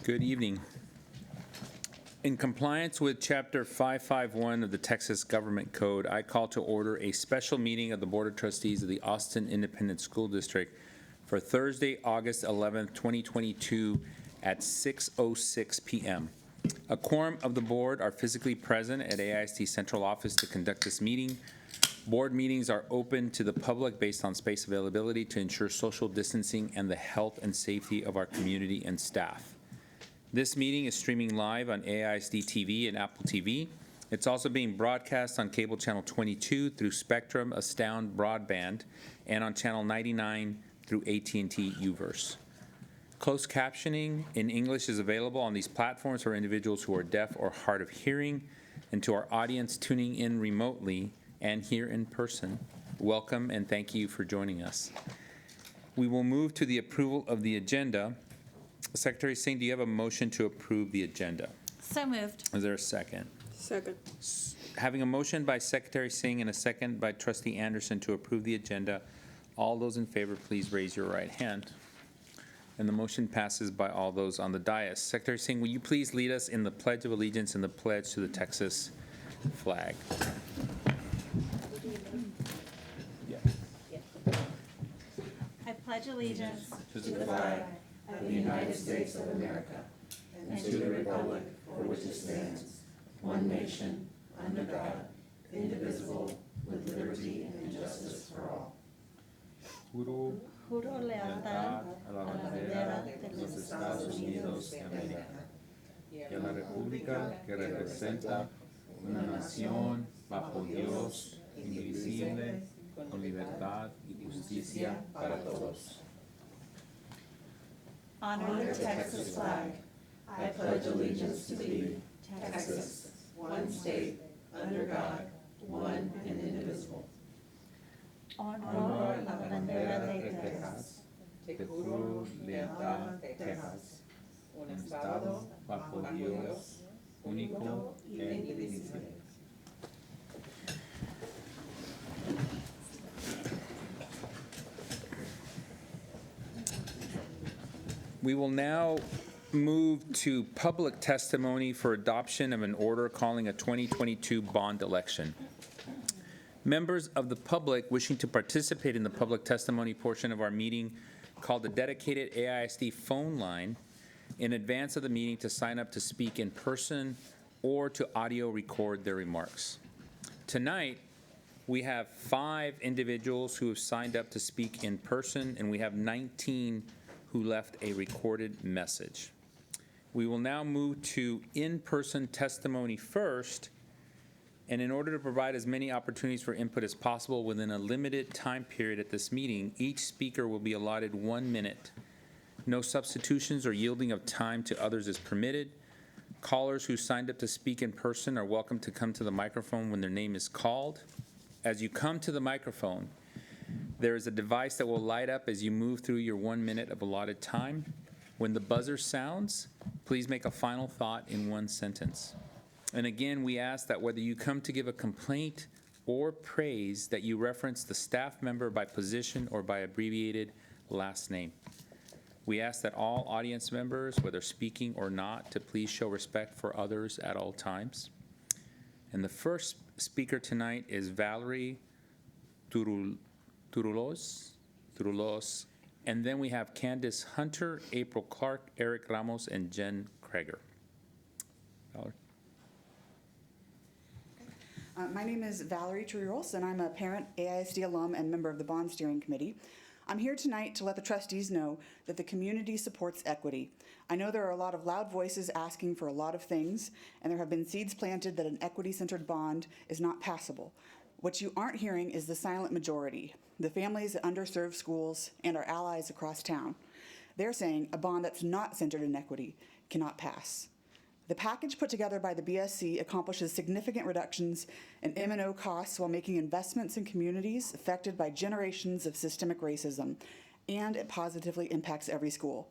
Good evening. In compliance with Chapter 551 of the Texas Government Code, I call to order a special meeting of the Board of Trustees of the Austin Independent School District for Thursday, August 11th, 2022 at 6:06 p.m. A quorum of the board are physically present at AISD Central Office to conduct this meeting. Board meetings are open to the public based on space availability to ensure social distancing and the health and safety of our community and staff. This meeting is streaming live on AISD TV and Apple TV. It's also being broadcast on cable channel 22 through Spectrum Astound Broadband and on channel 99 through AT&T UVerse. Closed captioning in English is available on these platforms for individuals who are deaf or hard of hearing. And to our audience tuning in remotely and here in person, welcome and thank you for joining us. We will move to the approval of the agenda. Secretary Singh, do you have a motion to approve the agenda? So moved. Is there a second? Second. Having a motion by Secretary Singh and a second by Trustee Anderson to approve the agenda, all those in favor, please raise your right hand. And the motion passes by all those on the dais. Secretary Singh, will you please lead us in the Pledge of Allegiance and the pledge to the Texas flag? I pledge allegiance to the flag of the United States of America and to the republic for which it stands, one nation, under God, indivisible, with liberty and justice for all. Juro lealtad a la bandera de los Estados Unidos de América y a la república que representa una nación bajo Dios, indivisible, con libertad y justicia para todos. Honor the Texas flag. I pledge allegiance to thee, Texas, one state, under God, one and indivisible. Honor la bandera de Texas. Te juro lealtad, Texas, un estado bajo Dios, único e indivisible. We will now move to public testimony for adoption of an order calling a 2022 bond election. Members of the public wishing to participate in the public testimony portion of our meeting call the dedicated AISD phone line in advance of the meeting to sign up to speak in person or to audio record their remarks. Tonight, we have 5 individuals who have signed up to speak in person, and we have 19 who left a recorded message. We will now move to in-person testimony first, and in order to provide as many opportunities for input as possible within a limited time period at this meeting, each speaker will be allotted 1 minute. No substitutions or yielding of time to others is permitted. Callers who signed up to speak in person are welcome to come to the microphone when their name is called. As you come to the microphone, there is a device that will light up as you move through your 1 minute of allotted time. When the buzzer sounds, please make a final thought in 1 sentence. And again, we ask that whether you come to give a complaint or praise, that you reference the staff member by position or by abbreviated last name. We ask that all audience members, whether speaking or not, to please show respect for others at all times. And the first speaker tonight is Valerie Turulos, and then we have Candace Hunter, April Clark, Eric Ramos, and Jen Kreger. Valerie. My name is Valerie Turulos, and I'm a parent, AISD alum, and member of the Bond Steering Committee. I'm here tonight to let the trustees know that the community supports equity. I know there are a lot of loud voices asking for a lot of things, and there have been seeds planted that an equity-centered bond is not passable. What you aren't hearing is the silent majority, the families at underserved schools and our allies across town. They're saying a bond that's not centered in equity cannot pass. The package put together by the BSC accomplishes significant reductions in M&O costs while making investments in communities affected by generations of systemic racism, and it positively impacts every school.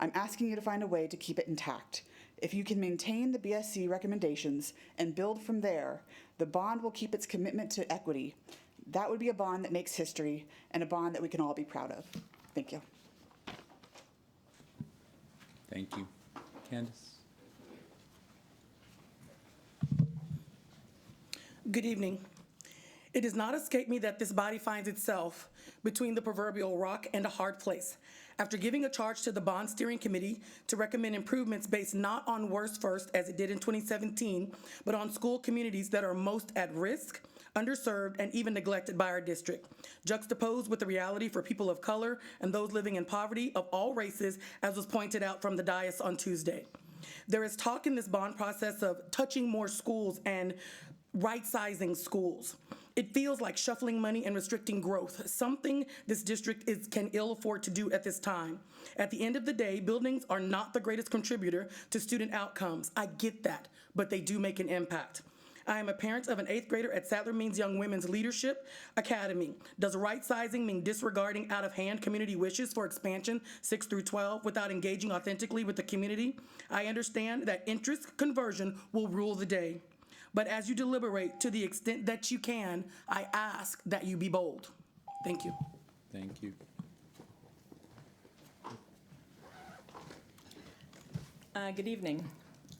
I'm asking you to find a way to keep it intact. If you can maintain the BSC recommendations and build from there, the bond will keep its commitment to equity. That would be a bond that makes history and a bond that we can all be proud of. Thank you. Thank you. Candace? Good evening. It does not escape me that this body finds itself between the proverbial rock and a hard place. After giving a charge to the Bond Steering Committee to recommend improvements based not on worst first, as it did in 2017, but on school communities that are most at risk, underserved, and even neglected by our district, juxtaposed with the reality for people of color and those living in poverty of all races, as was pointed out from the dais on Tuesday. There is talk in this bond process of touching more schools and right-sizing schools. It feels like shuffling money and restricting growth, something this district can ill afford to do at this time. At the end of the day, buildings are not the greatest contributor to student outcomes. I get that, but they do make an impact. I am a parent of an 8th grader at Sadler Means Young Women's Leadership Academy. Does right-sizing mean disregarding out-of-hand community wishes for expansion 6 through 12 without engaging authentically with the community? I understand that interest conversion will rule the day. But as you deliberate to the extent that you can, I ask that you be bold. Thank you. Thank you. Good evening.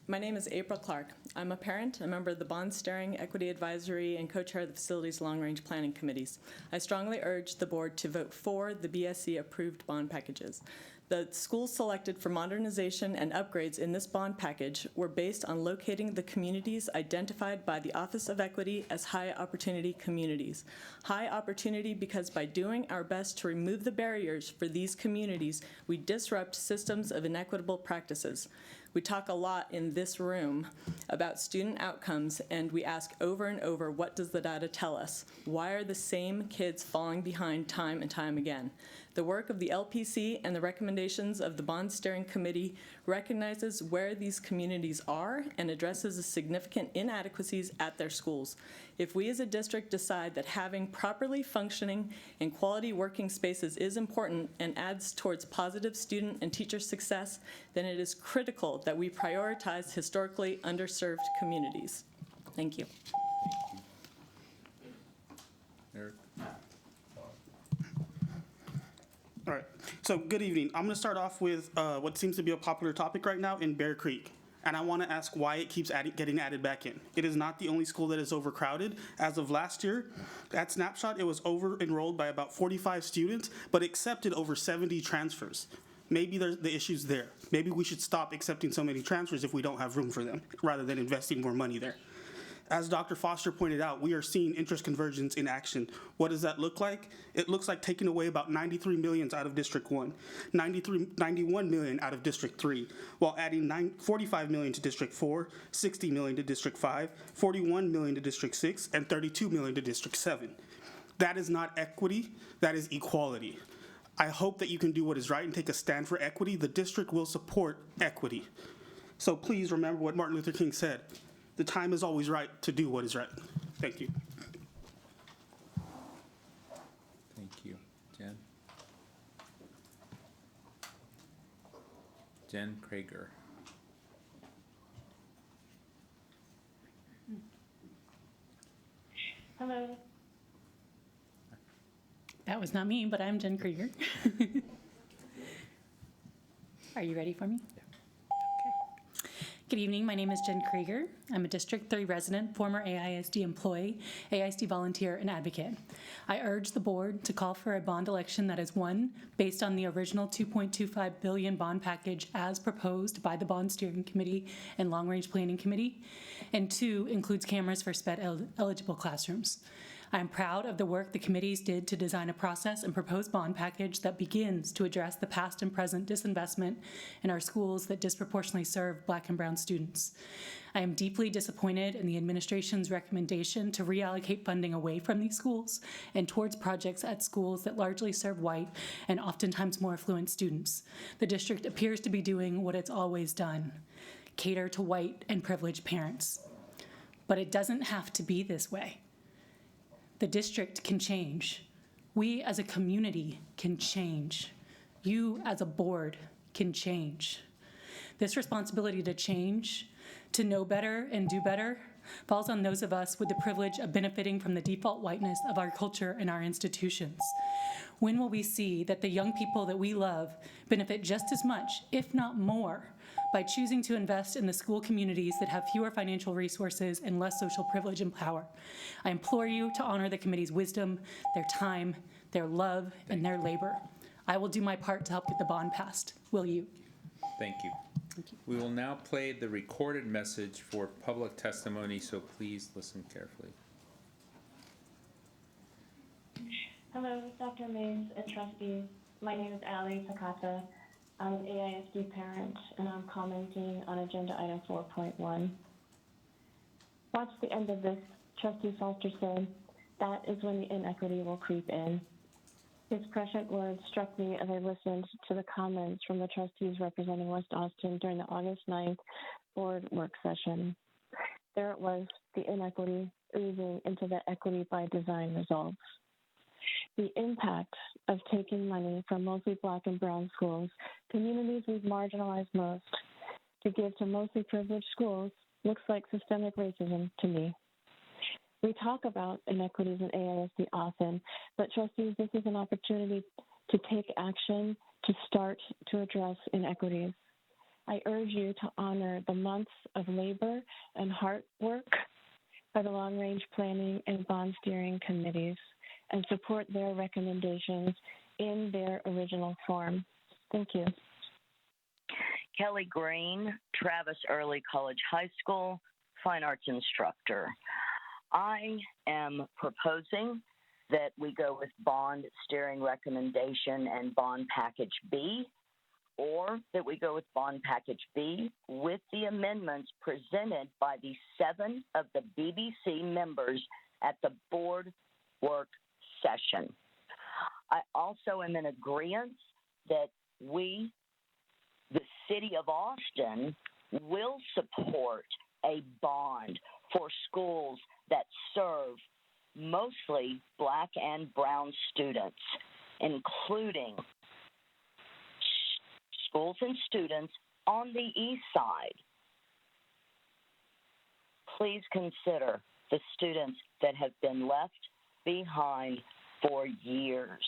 My name is April Clark. I'm a parent, a member of the Bond Steering, Equity Advisory, and co-chair of the Facilities Long-Range Planning Committees. I strongly urge the board to vote for the BSC-approved bond packages. The schools selected for modernization and upgrades in this bond package were based on locating the communities identified by the Office of Equity as high-opportunity communities. High opportunity because by doing our best to remove the barriers for these communities, we disrupt systems of inequitable practices. We talk a lot in this room about student outcomes, and we ask over and over, what does the data tell us? Why are the same kids falling behind time and time again? The work of the LPC and the recommendations of the Bond Steering Committee recognizes where these communities are and addresses the significant inadequacies at their schools. If we as a district decide that having properly functioning and quality working spaces is important and adds towards positive student and teacher success, then it is critical that we prioritize historically underserved communities. Thank you. Eric? All right, so good evening. I'm gonna start off with what seems to be a popular topic right now in Bear Creek. And I wanna ask why it keeps getting added back in. It is not the only school that is overcrowded. As of last year, at Snapshot, it was over-enrolled by about 45 students, but accepted over 70 transfers. Maybe the issue's there. Maybe we should stop accepting so many transfers if we don't have room for them, rather than investing more money there. As Dr. Foster pointed out, we are seeing interest convergence in action. What does that look like? It looks like taking away about $93 million out of District 1, $91 million out of District 3, while adding $45 million to District 4, $60 million to District 5, $41 million to District 6, and $32 million to District 7. That is not equity, that is equality. I hope that you can do what is right and take a stand for equity. The district will support equity. So please remember what Martin Luther King said. The time is always right to do what is right. Thank you. Thank you. Jen? Jen Krager. Hello. That was not me, but I'm Jen Krieger. Are you ready for me? Yeah. Okay. Good evening. My name is Jen Krieger. I'm a District 3 resident, former AISD employee, AISD volunteer, and advocate. I urge the board to call for a bond election that is, 1, based on the original $2.25 billion bond package as proposed by the Bond Steering Committee and Long Range Planning Committee, and 2, includes cameras for SPED eligible classrooms. I am proud of the work the committees did to design a process and proposed bond package that begins to address the past and present disinvestment in our schools that disproportionately serve Black and brown students. I am deeply disappointed in the administration's recommendation to reallocate funding away from these schools and towards projects at schools that largely serve white and oftentimes more affluent students. The district appears to be doing what it's always done: cater to white and privileged parents. But it doesn't have to be this way. The district can change. We as a community can change. You as a board can change. This responsibility to change, to know better and do better, falls on those of us with the privilege of benefiting from the default whiteness of our culture and our institutions. When will we see that the young people that we love benefit just as much, if not more, by choosing to invest in the school communities that have fewer financial resources and less social privilege and power. I implore you to honor the committee's wisdom, their time, their love, and their labor. I will do my part to help get the bond passed. Will you? Thank you. We will now play the recorded message for public testimony, so please listen carefully. Hello, Dr. Mays and trustees. My name is Allie Sakata. I'm an AISD parent, and I'm commenting on agenda item 4.1. Watch the end of this. Trustee Foster said, "That is when the inequity will creep in." His prescient words struck me as I listened to the comments from the trustees representing West Austin during the August 9th board work session. There it was, the inequity oozing into the equity by design results. The impact of taking money from mostly Black and brown schools, communities we've marginalized most, to give to mostly privileged schools looks like systemic racism to me. We talk about inequities in AISD often, but trustees, this is an opportunity to take action to start to address inequities. I urge you to honor the months of labor and hard work by the long-range planning and bond steering committees and support their recommendations in their original form. Thank you. Kelly Green, Travis Early College High School, fine arts instructor. I am proposing that we go with bond steering recommendation and bond package B, or that we go with bond package B with the amendments presented by the 7 of the BBC members at the board work session. I also am in agreement that we, the City of Austin, will support a bond for schools that serve mostly Black and brown students, including schools and students on the east side. Please consider the students that have been left behind for years.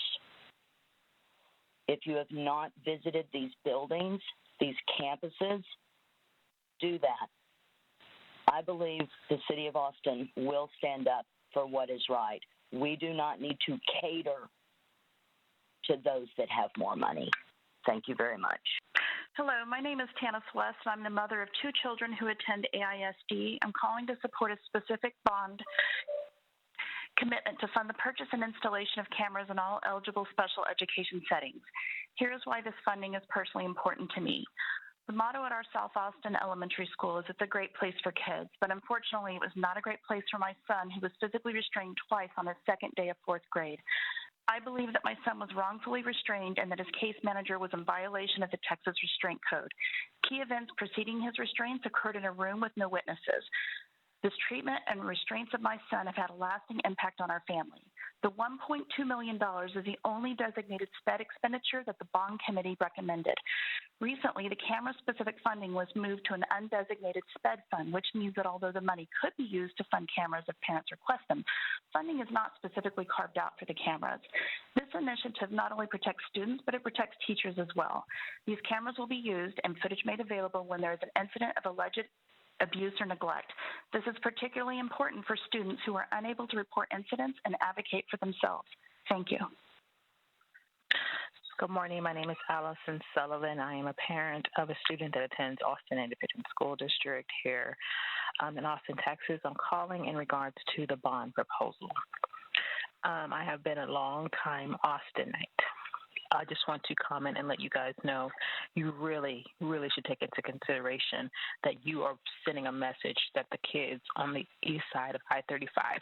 If you have not visited these buildings, these campuses, do that. I believe the City of Austin will stand up for what is right. We do not need to cater to those that have more money. Thank you very much. Hello, my name is Tanis West, and I'm the mother of 2 children who attend AISD. I'm calling to support a specific bond commitment to fund the purchase and installation of cameras in all eligible special education settings. Here's why this funding is personally important to me. The motto at our South Austin Elementary School is, "It's a great place for kids," but unfortunately it was not a great place for my son, who was physically restrained twice on his second day of 4th grade. I believe that my son was wrongfully restrained and that his case manager was in violation of the Texas Restraint Code. Key events preceding his restraints occurred in a room with no witnesses. This treatment and restraints of my son have had a lasting impact on our family. The $1.2 million is the only designated SPED expenditure that the bond committee recommended. Recently, the camera-specific funding was moved to an undesignated SPED fund, which means that although the money could be used to fund cameras if parents request them, funding is not specifically carved out for the cameras. This initiative not only protects students, but it protects teachers as well. These cameras will be used and footage made available when there is an incident of alleged abuse or neglect. This is particularly important for students who are unable to report incidents and advocate for themselves. Thank you. Good morning. My name is Allison Sullivan. I am a parent of a student that attends Austin Independent School District here in Austin, Texas. I'm calling in regards to the bond proposal. I have been a long-time Austinite. I just want to comment and let you guys know you really, really should take into consideration that you are sending a message that the kids on the east side of I-35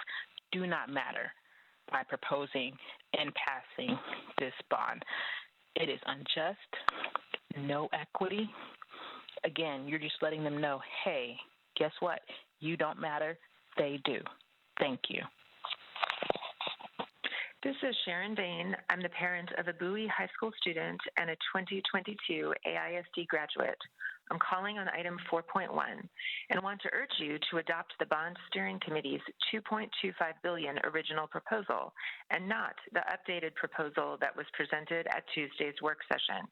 do not matter by proposing and passing this bond. It is unjust, no equity. Again, you're just letting them know, hey, guess what? You don't matter, they do. Thank you. This is Sharon Bain. I'm the parent of a Bowie High School student and a 2022 AISD graduate. I'm calling on item 4.1 and want to urge you to adopt the Bond Steering Committee's $2.25 billion original proposal and not the updated proposal that was presented at Tuesday's work session.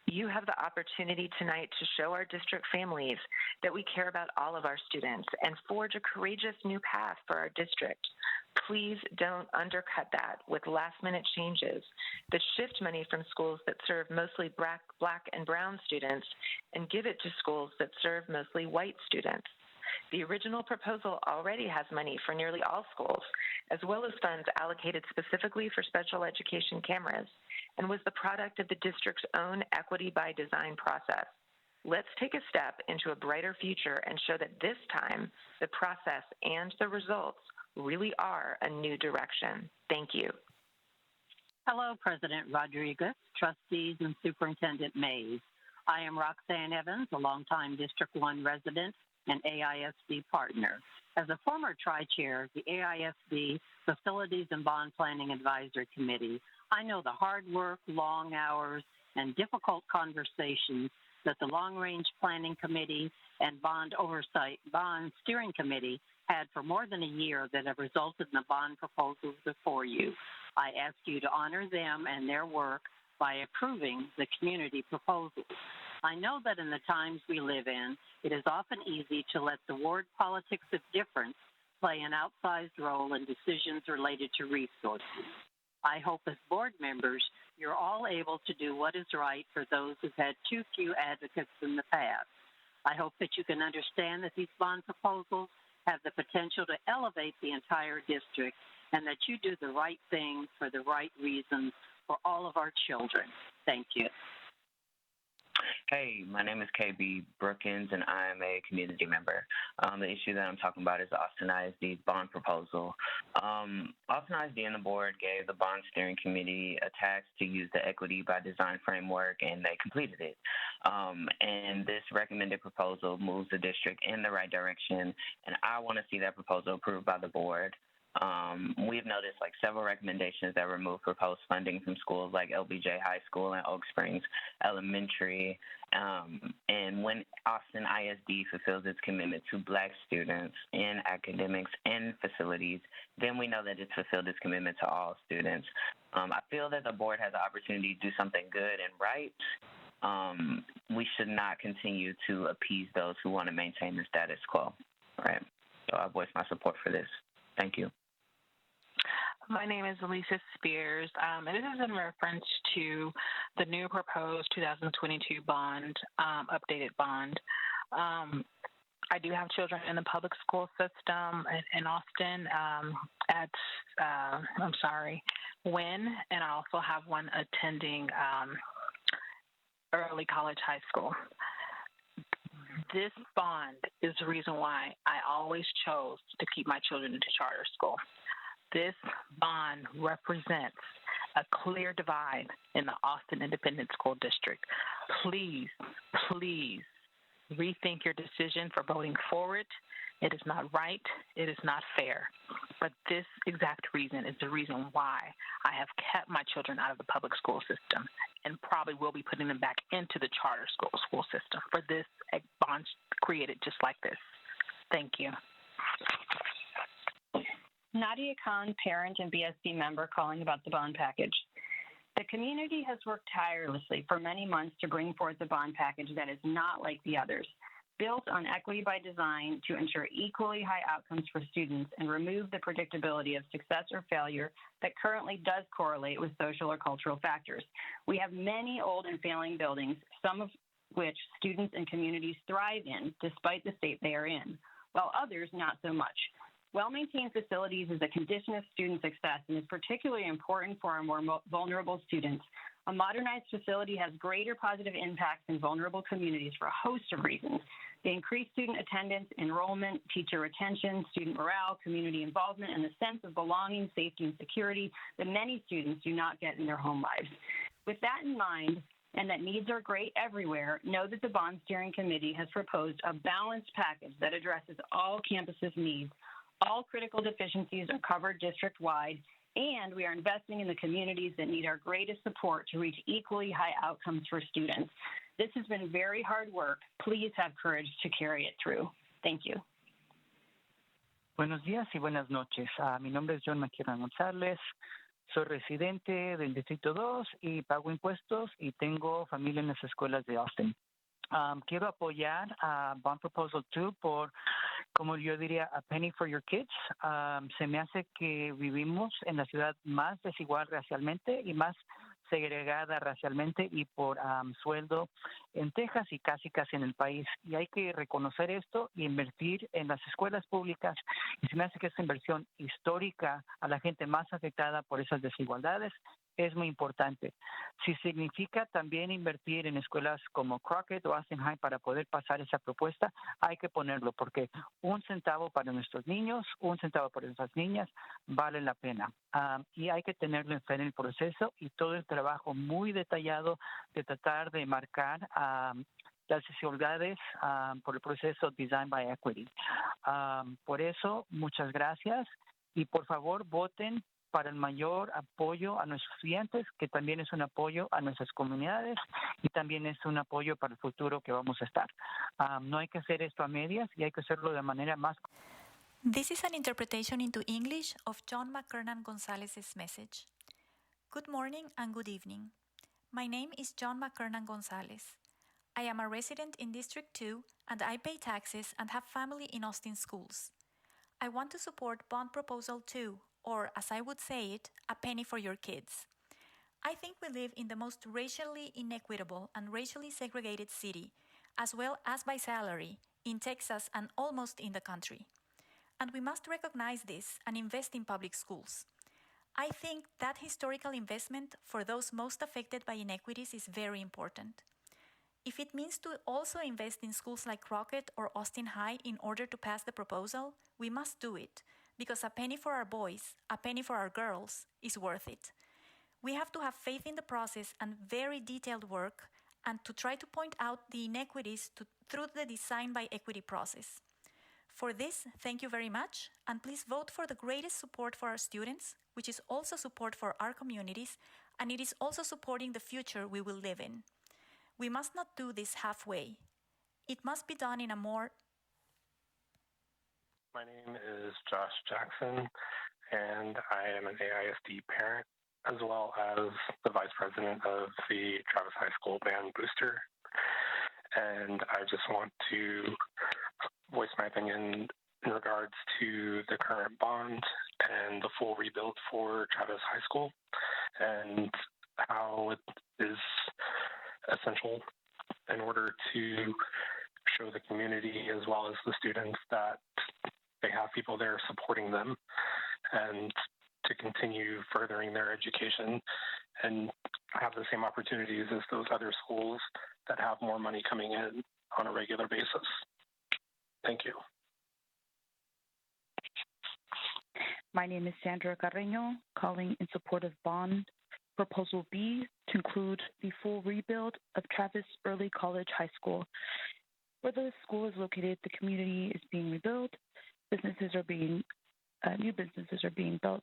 You have the opportunity tonight to show our district families that we care about all of our students and forge a courageous new path for our district. Please don't undercut that with last-minute changes that shift money from schools that serve mostly Black and brown students and give it to schools that serve mostly white students. The original proposal already has money for nearly all schools, as well as funds allocated specifically for special education cameras, and was the product of the district's own equity by design process. Let's take a step into a brighter future and show that this time the process and the results really are a new direction. Thank you. Hello, President Rodriguez, trustees, and Superintendent Mays. I am Roxanne Evans, a longtime District 1 resident and AISD partner. As a former tri-chair of the AISD Facilities and Bond Planning Advisory Committee, I know the hard work, long hours, and difficult conversations that the Long Range Planning Committee and Bond Steering Committee had for more than a year that have resulted in the bond proposals before you. I ask you to honor them and their work by approving the community proposals. I know that in the times we live in, it is often easy to let the ward politics of difference play an outsized role in decisions related to resources. I hope as board members, you're all able to do what is right for those who've had too few advocates in the past. I hope that you can understand that these bond proposals have the potential to elevate the entire district and that you do the right thing for the right reasons for all of our children. Thank you. Hey, my name is KB Brookins, and I am a community member. The issue that I'm talking about is Austin ISD's bond proposal. Austin ISD and the board gave the bond steering committee a task to use the equity by design framework, and they completed it. And this recommended proposal moves the district in the right direction, and I want to see that proposal approved by the board. We've noticed several recommendations that remove proposed funding from schools like LBJ High School and Oak Springs Elementary. And when Austin ISD fulfills its commitment to Black students in academics and facilities, then we know that it's fulfilled its commitment to all students. I feel that the board has the opportunity to do something good and right. We should not continue to appease those who want to maintain the status quo. Right? So I voice my support for this. Thank you. My name is Alicia Spears, and this is in reference to the new proposed 2022 bond, updated bond. I do have children in the public school system in Austin Wynn, and I also have one attending early college high school. This bond is the reason why I always chose to keep my children into charter school. This bond represents a clear divide in the Austin Independent School District. Please, please rethink your decision for voting for it. It is not right. It is not fair. But this exact reason is the reason why I have kept my children out of the public school system and probably will be putting them back into the charter school system for this bond created just like this. Thank you. Nadia Khan, parent and BSD member, calling about the bond package. The community has worked tirelessly for many months to bring forth a bond package that is not like the others, built on equity by design to ensure equally high outcomes for students and remove the predictability of success or failure that currently does correlate with social or cultural factors. We have many old and failing buildings, some of which students and communities thrive in despite the state they are in, while others not so much. Well-maintained facilities is a condition of student success and is particularly important for our more vulnerable students. A modernized facility has greater positive impacts in vulnerable communities for a host of reasons. They increase student attendance, enrollment, teacher retention, student morale, community involvement, and the sense of belonging, safety, and security that many students do not get in their home lives. With that in mind, and that needs are great everywhere, know that the Bond Steering Committee has proposed a balanced package that addresses all campuses' needs. All critical deficiencies are covered district-wide, and we are investing in the communities that need our greatest support to reach equally high outcomes for students. This has been very hard work. Please have courage to carry it through. Thank you. Buenos días y buenas noches. Mi nombre es John Maqueda González. soy residente del Distrito 2 y pago impuestos y tengo familia en las escuelas de Austin. Quiero apoyar a Bond Proposal 2 por, como yo diría, a penny for your kids. Se me hace que vivimos en la ciudad más desigual racialmente y más segregada racialmente y por sueldo en Texas y casi en el país. Y hay que reconocer esto e invertir en las escuelas públicas. Y se me hace que esta inversión histórica a la gente más afectada por esas desigualdades es muy importante. Si significa también invertir en escuelas como Crockett o Austin High para poder pasar esa propuesta, hay que ponerlo, porque un centavo para nuestros niños, un centavo para nuestras niñas, vale la pena. Y hay que tenerlo en fe en el proceso y todo el trabajo muy detallado de tratar de marcar las desigualdades por el proceso Design by Equity. Por eso, muchas gracias y por favor voten para el mayor apoyo a nuestros estudiantes, que también es un apoyo a nuestras comunidades y también es un apoyo para el futuro que vamos a estar. No hay que hacer esto a medias y hay que hacerlo de manera más. This is an interpretation into English of John McKernan Gonzalez's message. Good morning and good evening. My name is John McKernan Gonzalez. I am a resident in District 2 and I pay taxes and have family in Austin schools. I want to support Bond Proposal 2, or as I would say it, a penny for your kids. I think we live in the most racially inequitable and racially segregated city, as well as by salary, in Texas and almost in the country. And we must recognize this and invest in public schools. I think that historical investment for those most affected by inequities is very important. If it means to also invest in schools like Crockett or Austin High in order to pass the proposal, we must do it, because a penny for our boys, a penny for our girls, is worth it. We have to have faith in the process and very detailed work, and to try to point out the inequities through the Design by Equity process. For this, thank you very much, and please vote for the greatest support for our students, which is also support for our communities, and it is also supporting the future we will live in. We must not do this halfway. It must be done in a more... My name is Josh Jackson, and I am an AISD parent, as well as the vice president of the Travis High School Band Booster. And I just want to voice my opinion in regards to the current bond and the full rebuild for Travis High School, and how it is essential in order to show the community as well as the students that they have people there supporting them and to continue furthering their education and have the same opportunities as those other schools that have more money coming in on a regular basis. Thank you. My name is Sandra Carreño, calling in support of Bond Proposal B to include the full rebuild of Travis Early College High School. Where the school is located, the community is being rebuilt. New businesses are being built.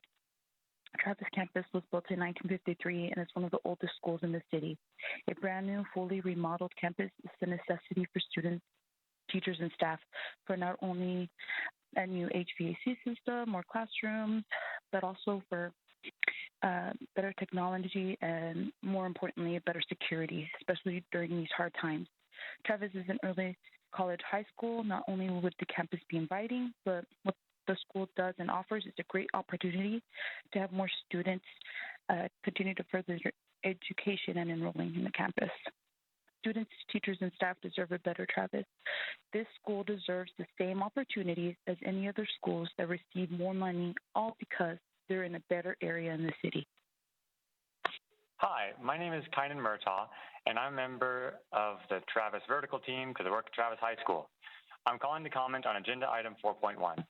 Travis campus was built in 1953 and is one of the oldest schools in the city. A brand new, fully remodeled campus is a necessity for students, teachers, and staff for not only a new HVAC system, more classrooms, but also for better technology and, more importantly, better security, especially during these hard times. Travis is an early college high school. Not only would the campus be inviting, but what the school does and offers is a great opportunity to have more students continue to further their education and enrolling in the campus. Students, teachers, and staff deserve a better Travis. This school deserves the same opportunities as any other schools that receive more money, all because they're in a better area in the city. Hi, my name is Kynan Murtaugh, and I'm a member of the Travis Vertical Team because I work at Travis High School. I'm calling to comment on Agenda Item 4.1.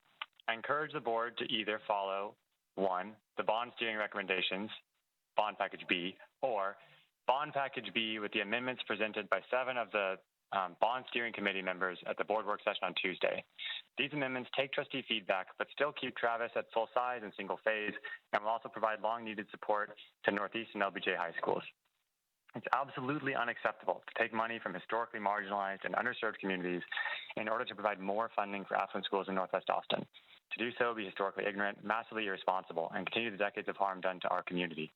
I encourage the board to either follow 1, the bond steering recommendations, Bond Package B, or Bond Package B with the amendments presented by 7 of the Bond Steering Committee members at the board work session on Tuesday. These amendments take trustee feedback, but still keep Travis at full size and single phase, and will also provide long-needed support to Northeast and LBJ high schools. It's absolutely unacceptable to take money from historically marginalized and underserved communities in order to provide more funding for affluent schools in Northwest Austin. do so, be historically ignorant, massively irresponsible, and continue the decades of harm done to our community.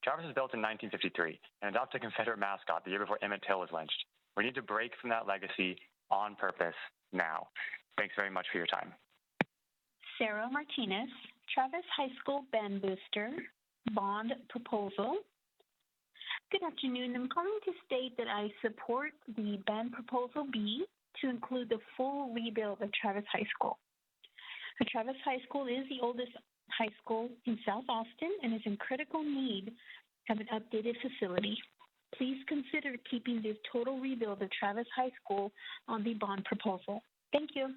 Travis was built in 1953 and adopted a Confederate mascot the year before Emmett Till was lynched. We need to break from that legacy on purpose now. Thanks very much for your time. Sarah Martinez, Travis High School Band Booster, Bond Proposal. Good afternoon. I'm calling to state that I support the Band Proposal B to include the full rebuild of Travis High School. Travis High School is the oldest high school in South Austin and is in critical need of an updated facility. Please consider keeping the total rebuild of Travis High School on the bond proposal. Thank you.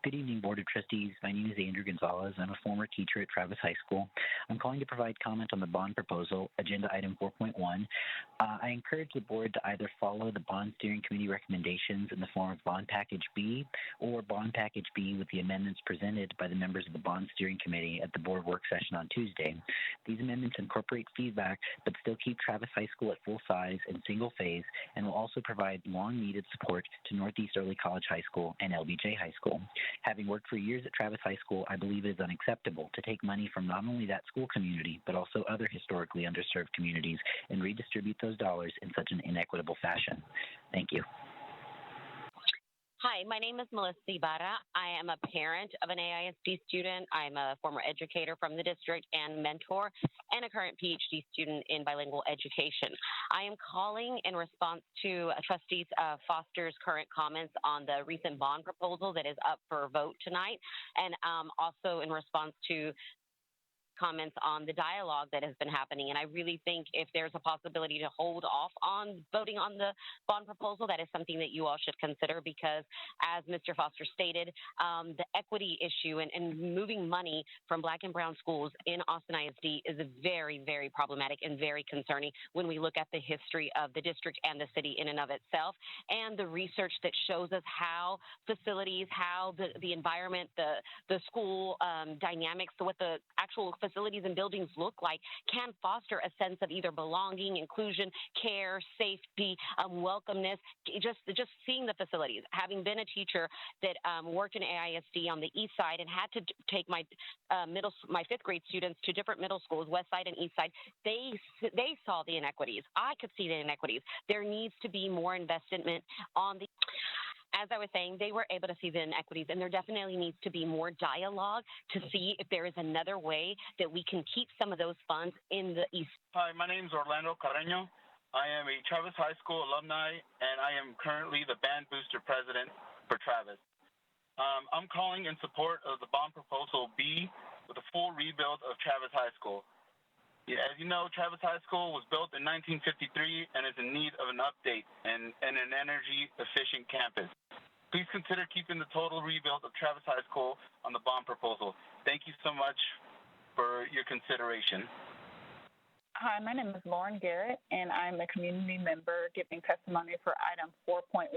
Good evening, Board of Trustees. My name is Andrew Gonzalez. I'm a former teacher at Travis High School. I'm calling to provide comment on the bond proposal, Agenda Item 4.1. I encourage the Board to either follow the Bond Steering Committee recommendations in the form of Bond Package B or Bond Package B with the amendments presented by the members of the Bond Steering Committee at the Board work session on Tuesday. These amendments incorporate feedback but still keep Travis High School at full size and single phase and will also provide long-needed support to Northeast Early College High School and LBJ High School. Having worked for years at Travis High School, I believe it is unacceptable to take money from not only that school community, but also other historically underserved communities and redistribute those dollars in such an inequitable fashion. Thank you. Hi, my name is Melissa Ibarra. I am a parent of an AISD student. I'm a former educator from the district and mentor, and a current PhD student in bilingual education. I am calling in response to Trustees Foster's current comments on the recent bond proposal that is up for vote tonight, and also in response to comments on the dialogue that has been happening. And I really think if there's a possibility to hold off on voting on the bond proposal, that is something that you all should consider because, as Mr. Foster stated, the equity issue and moving money from Black and brown schools in Austin ISD is very, very problematic and very concerning when we look at the history of the district and the city in and of itself, and the research that shows us how facilities, how the environment, the school dynamics, so what the actual facilities and buildings look like can foster a sense of either belonging, inclusion, care, safety, welcomeness, just seeing the facilities. Having been a teacher that worked in AISD on the east side and had to take my fifth grade students to different middle schools, west side and east side, they saw the inequities. I could see the inequities. There needs to be more investment on the... As I was saying, they were able to see the inequities, and there definitely needs to be more dialogue to see if there is another way that we can keep some of those funds in the East. Hi, my name is Orlando Carreño. I am a Travis High School alumni, and I am currently the Band Booster President for Travis. I'm calling in support of the bond proposal B with a full rebuild of Travis High School. As you know, Travis High School was built in 1953 and is in need of an update and an energy-efficient campus. Please consider keeping the total rebuild of Travis High School on the bond proposal. Thank you so much for your consideration. Hi, my name is Lauren Garrett, and I'm a community member giving testimony for item 4.1.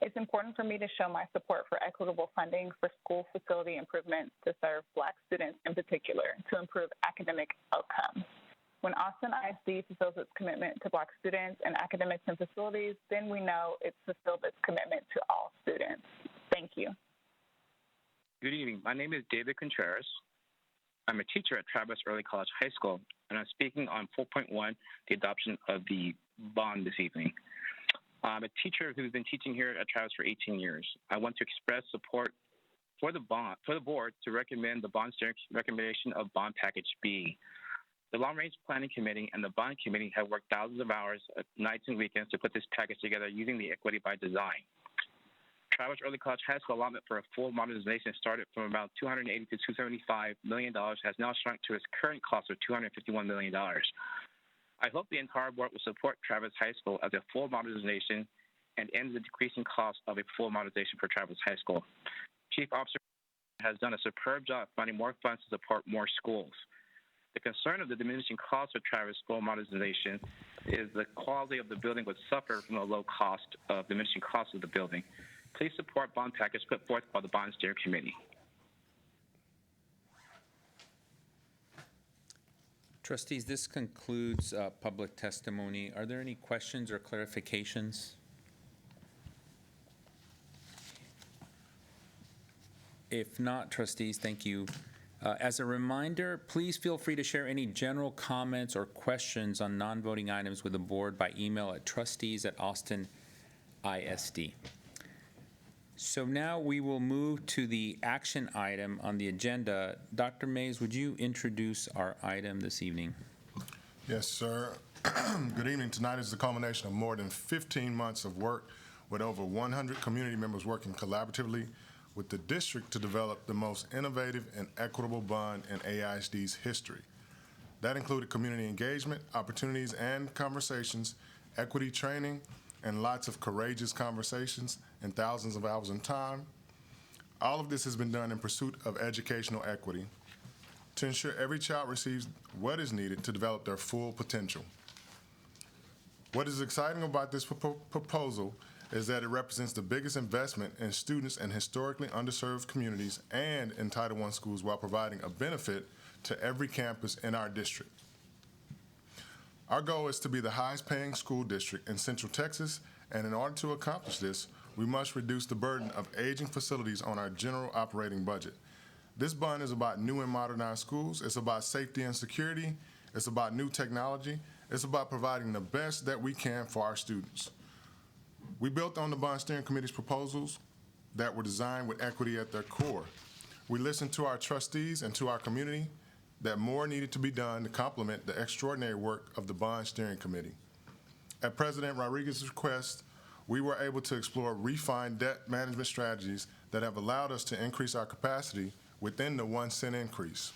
It's important for me to show my support for equitable funding for school facility improvements to serve Black students in particular to improve academic outcomes. When Austin ISD fulfills its commitment to Black students and academics and facilities, then we know it's fulfilled its commitment to all students. Thank you. Good evening. My name is David Contreras. I'm a teacher at Travis Early College High School, and I'm speaking on 4.1, the adoption of the bond this evening. I'm a teacher who's been teaching here at Travis for 18 years. I want to express support for the board to recommend the bond steering recommendation of Bond Package B. The Long Range Planning Committee and the Bond Committee have worked thousands of hours, nights and weekends to put this package together using the equity by design. Travis Early College High School allotment for a full modernization started from about $280 to $275 million, has now shrunk to its current cost of $251 million. I hope the entire board will support Travis High School as a full modernization and end the decreasing cost of a full modernization for Travis High School. Chief Officer has done a superb job finding more funds to support more schools. The concern of the diminishing cost of Travis School modernization is the quality of the building would suffer from the low cost of diminishing cost of the building. Please support bond package put forth by the Bond Steering Committee. Trustees, this concludes public testimony. Are there any questions or clarifications? If not, trustees, thank you. As a reminder, please feel free to share any general comments or questions on non-voting items with the board by email at trustees@austin.isd. So now we will move to the action item on the agenda. Dr. Mays, would you introduce our item this evening? Yes, sir. Good evening. Tonight is the culmination of more than 15 months of work with over 100 community members working collaboratively with the district to develop the most innovative and equitable bond in AISD's history. That included community engagement, opportunities and conversations, equity training, and lots of courageous conversations and thousands of hours in time. All of this has been done in pursuit of educational equity to ensure every child receives what is needed to develop their full potential. What is exciting about this proposal is that it represents the biggest investment in students in historically underserved communities and in Title I schools while providing a benefit to every campus in our district. Our goal is to be the highest paying school district in Central Texas, and in order to accomplish this, we must reduce the burden of aging facilities on our general operating budget. This bond is about new and modernized schools. It's about safety and security. It's about new technology. It's about providing the best that we can for our students. We built on the Bond Steering Committee's proposals that were designed with equity at their core. We listened to our trustees and to our community that more needed to be done to complement the extraordinary work of the Bond Steering Committee. At President Rodriguez's request, we were able to explore refined debt management strategies that have allowed us to increase our capacity within the 1 cent increase.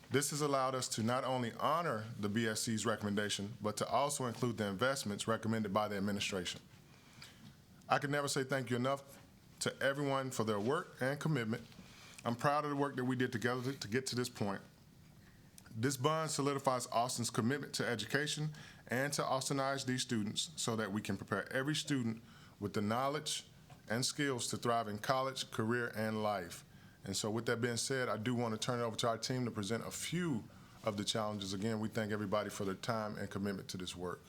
This has allowed us to not only honor the BSC's recommendation, but to also include the investments recommended by the administration. I can never say thank you enough to everyone for their work and commitment. I'm proud of the work that we did together to get to this point. This bond solidifies Austin's commitment to education and to Austin ISD students so that we can prepare every student with the knowledge and skills to thrive in college, career, and life. And so with that being said, I do want to turn it over to our team to present a few of the challenges. Again, we thank everybody for their time and commitment to this work.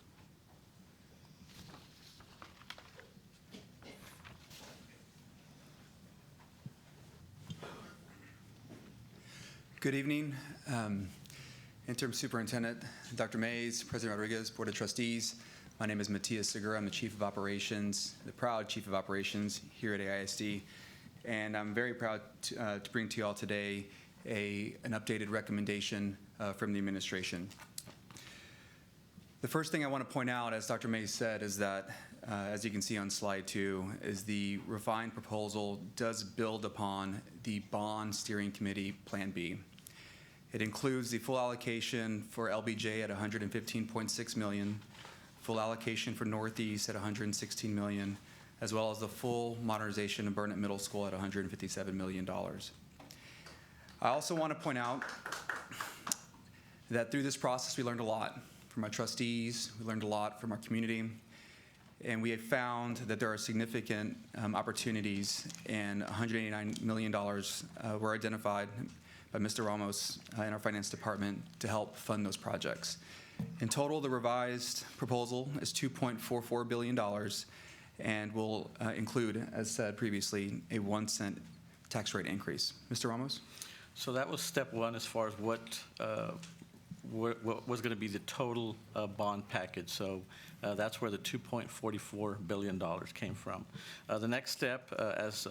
Good evening. Interim Superintendent Dr. Mays, President Rodriguez, Board of Trustees. My name is Matias Segura. I'm the Chief of Operations, the proud Chief of Operations here at AISD. And I'm very proud to bring to you all today an updated recommendation from the administration. The first thing I want to point out, as Dr. Mays said, is that, as you can see on slide 2, is the refined proposal does build upon the Bond Steering Committee Plan B. It includes the full allocation for LBJ at $115.6 million, full allocation for Northeast at $116 million, as well as the full modernization of Burnett Middle School at $157 million. I also want to point out that through this process we learned a lot from our trustees, we learned a lot from our community, and we have found that there are significant opportunities, and $189 million were identified by Mr. Ramos in our finance department to help fund those projects. In total, the revised proposal is $2.44 billion and will include, as said previously, a 1 cent tax rate increase. Mr. Ramos? So that was step one as far as what was going to be the total bond package. So that's where the $2.44 billion came from. The next step, as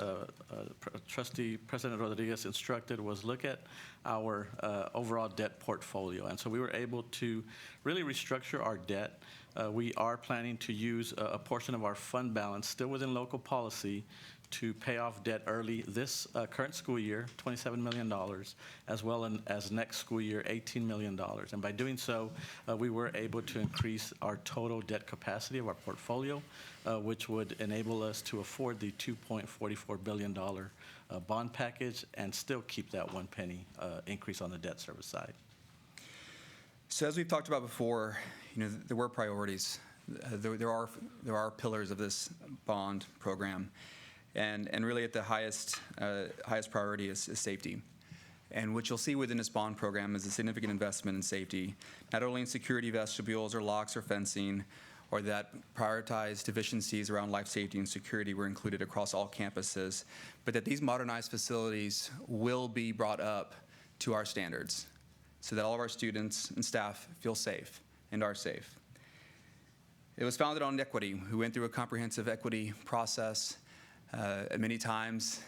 Trustee President Rodriguez instructed, was look at our overall debt portfolio. And so we were able to really restructure our debt. We are planning to use a portion of our fund balance, still within local policy, to pay off debt early this current school year, $27 million, as well as next school year, $18 million. And by doing so, we were able to increase our total debt capacity of our portfolio, which would enable us to afford the $2.44 billion bond package and still keep that 1 penny increase on the debt service side. So as we've talked about before, there were priorities. There are pillars of this bond program. And really at the highest priority is safety. And what you'll see within this bond program is a significant investment in safety, not only in security vestibules or locks or fencing or that prioritized deficiencies around life safety and security were included across all campuses, but that these modernized facilities will be brought up to our standards so that all of our students and staff feel safe and are safe. It was founded on equity. We went through a comprehensive equity process. Many times,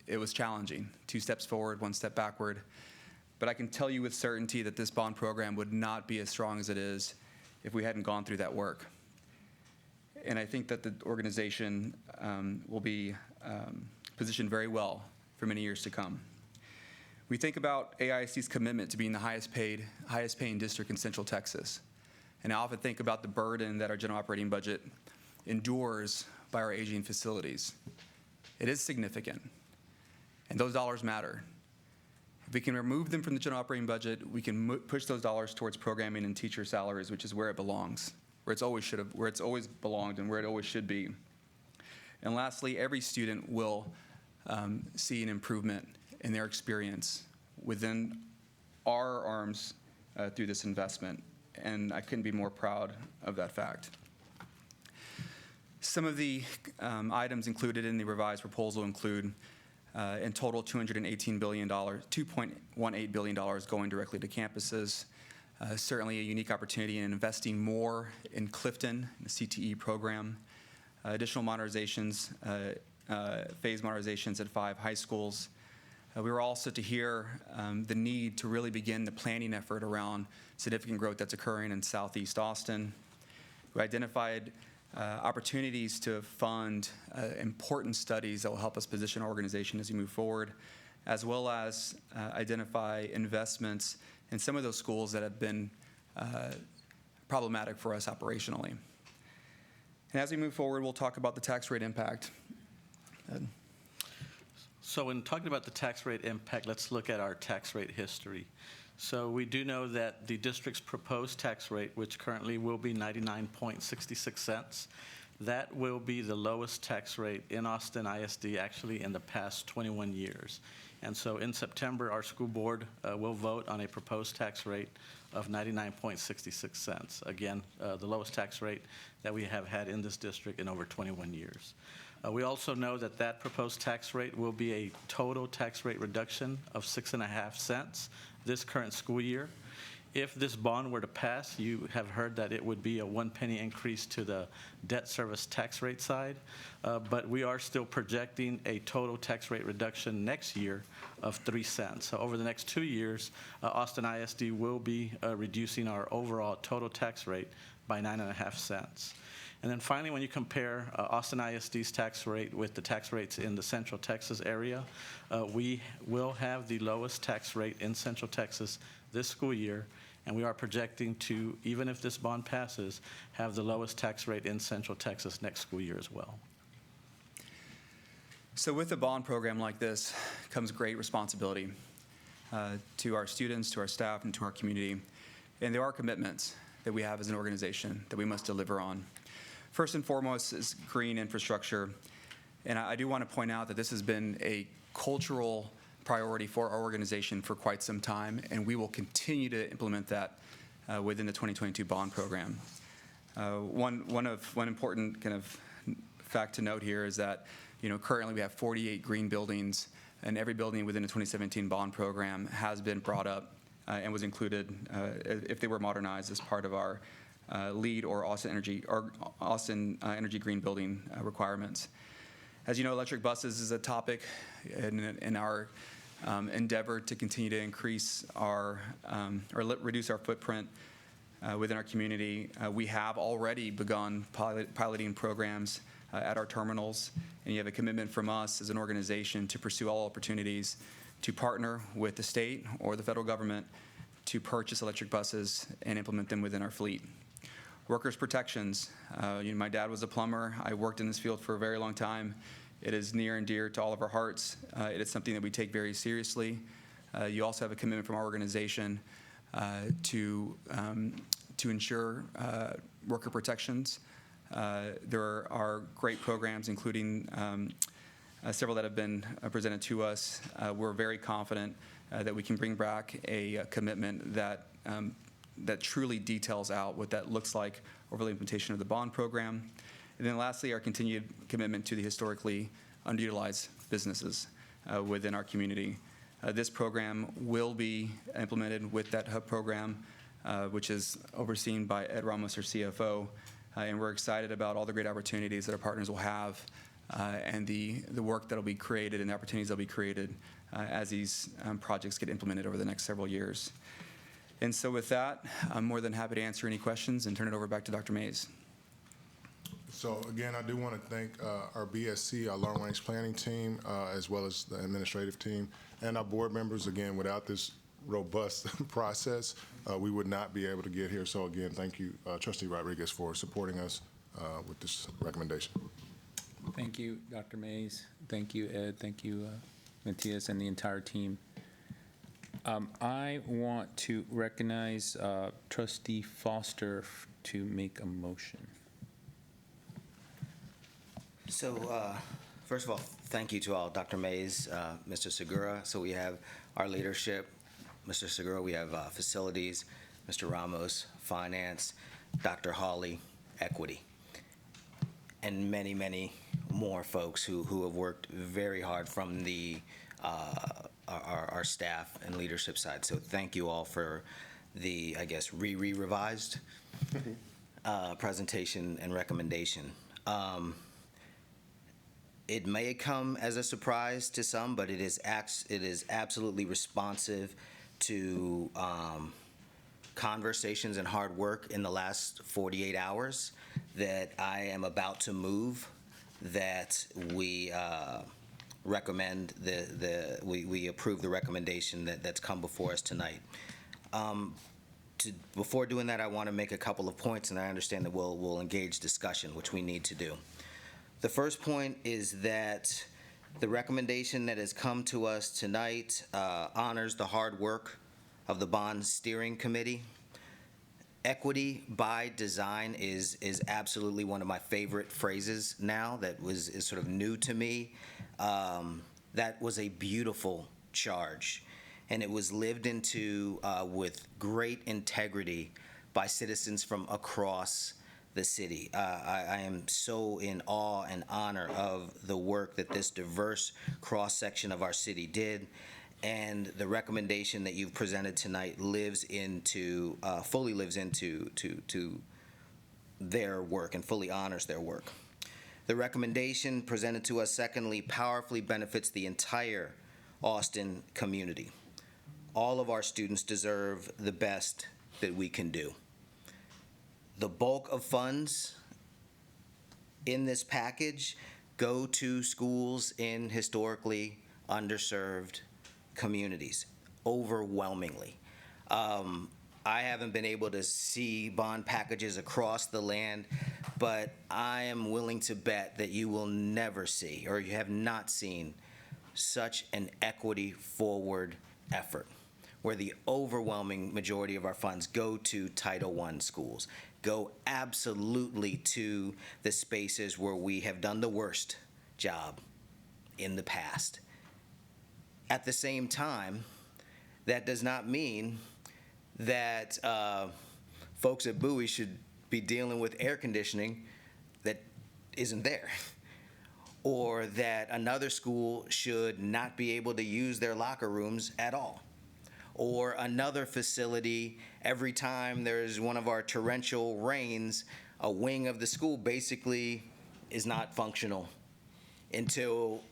it was challenging. 2 steps forward, 1 step backward. But I can tell you with certainty that this bond program would not be as strong as it is if we hadn't gone through that work. And I think that the organization will be positioned very well for many years to come. We think about AISD's commitment to being the highest paying district in Central Texas. And I often think about the burden that our general operating budget endures by our aging facilities. It is significant, and those dollars matter. If we can remove them from the general operating budget, we can push those dollars towards programming and teacher salaries, which is where it belongs, where it's always belonged and where it always should be. And lastly, every student will see an improvement in their experience within our arms through this investment, and I couldn't be more proud of that fact. Some of the items included in the revised proposal include in total $218 billion, $2.18 billion going directly to campuses. Certainly a unique opportunity in investing more in Clifton, the CTE program. Additional modernizations, phase modernizations at 5 high schools. We were also to hear the need to really begin the planning effort around significant growth that's occurring in Southeast Austin. We identified opportunities to fund important studies that will help us position our organization as we move forward, as well as identify investments in some of those schools that have been problematic for us operationally. And as we move forward, we'll talk about the tax rate impact. So in talking about the tax rate impact, let's look at our tax rate history. So we do know that the district's proposed tax rate, which currently will be 99.66 cents, that will be the lowest tax rate in Austin ISD actually in the past 21 years. And so in September, our school board will vote on a proposed tax rate of 99.66 cents. Again, the lowest tax rate that we have had in this district in over 21 years. We also know that that proposed tax rate will be a total tax rate reduction of 6.5 cents this current school year. If this bond were to pass, you have heard that it would be a 1 penny increase to the debt service tax rate side, but we are still projecting a total tax rate reduction next year of 3 cents. So over the next 2 years, Austin ISD will be reducing our overall total tax rate by 9.5 cents. And then finally, when you compare Austin ISD's tax rate with the tax rates in the Central Texas area, we will have the lowest tax rate in Central Texas this school year, and we are projecting to, even if this bond passes, have the lowest tax rate in Central Texas next school year as well. So with a bond program like this comes great responsibility to our students, to our staff, and to our community. And there are commitments that we have as an organization that we must deliver on. First and foremost is green infrastructure. And I do want to point out that this has been a cultural priority for our organization for quite some time, and we will continue to implement that within the 2022 bond program. One important kind of fact to note here is that currently we have 48 green buildings, and every building within the 2017 bond program has been brought up and was included if they were modernized as part of our LEED or Austin Energy Green Building requirements. As you know, electric buses is a topic in our endeavor to continue to increase our or reduce our footprint within our community. We have already begun piloting programs at our terminals, and you have a commitment from us as an organization to pursue all opportunities to partner with the state or the federal government to purchase electric buses and implement them within our fleet. Workers' protections. My dad was a plumber. I worked in this field for a very long time. It is near and dear to all of our hearts. It is something that we take very seriously. You also have a commitment from our organization to ensure worker protections. There are great programs, including several that have been presented to us. We're very confident that we can bring back a commitment that that truly details out what that looks like over the implementation of the bond program. And then lastly, our continued commitment to the historically underutilized businesses within our community. This program will be implemented with that HUB program, which is overseen by Ed Ramos, our CFO, and we're excited about all the great opportunities that our partners will have and the work that will be created and the opportunities that will be created as these projects get implemented over the next several years. And so with that, I'm more than happy to answer any questions and turn it over back to Dr. Mays. So again, I do want to thank our BSC, our long-range planning team, as well as the administrative team, and our board members. Again, without this robust process, we would not be able to get here. So again, thank you, Trustee Rodriguez, for supporting us with this recommendation. Thank you, Dr. Mays. Thank you, Ed. Thank you, Matias, and the entire team. I want to recognize Trustee Foster to make a motion. So, first of all, thank you to all, Dr. Mays, Mr. Segura. So we have our leadership, Mr. Segura, we have facilities, Mr. Ramos, finance, Dr. Hawley, equity, and many, many more folks who have worked very hard from the our staff and leadership side. So thank you all for the, I guess, revised presentation and recommendation. It may come as a surprise to some, but it is absolutely responsive to conversations and hard work in the last 48 hours that I am about to move, that we recommend we approve the recommendation that's come before us tonight. Before doing that, I want to make a couple of points, and I understand that we'll engage discussion, which we need to do. The first point is that the recommendation that has come to us tonight honors the hard work of the Bond Steering Committee. Equity by design is absolutely one of my favorite phrases now that is sort of new to me. That was a beautiful charge, and it was lived into with great integrity by citizens from across the city. I am so in awe and honor of the work that this diverse cross-section of our city did, and the recommendation that you've presented tonight fully lives into their work and fully honors their work. The recommendation presented to us, secondly, powerfully benefits the entire Austin community. All of our students deserve the best that we can do. The bulk of funds in this package go to schools in historically underserved communities, overwhelmingly. I haven't been able to see bond packages across the land, but I am willing to bet that you will never see, or you have not seen, such an equity-forward effort, where the overwhelming majority of our funds go to Title I schools, go absolutely to the spaces where we have done the worst job in the past. At the same time, that does not mean that folks at Bowie should be dealing with air conditioning that isn't there, or that another school should not be able to use their locker rooms at all, or another facility, every time there's one of our torrential rains, a wing of the school basically is not functional until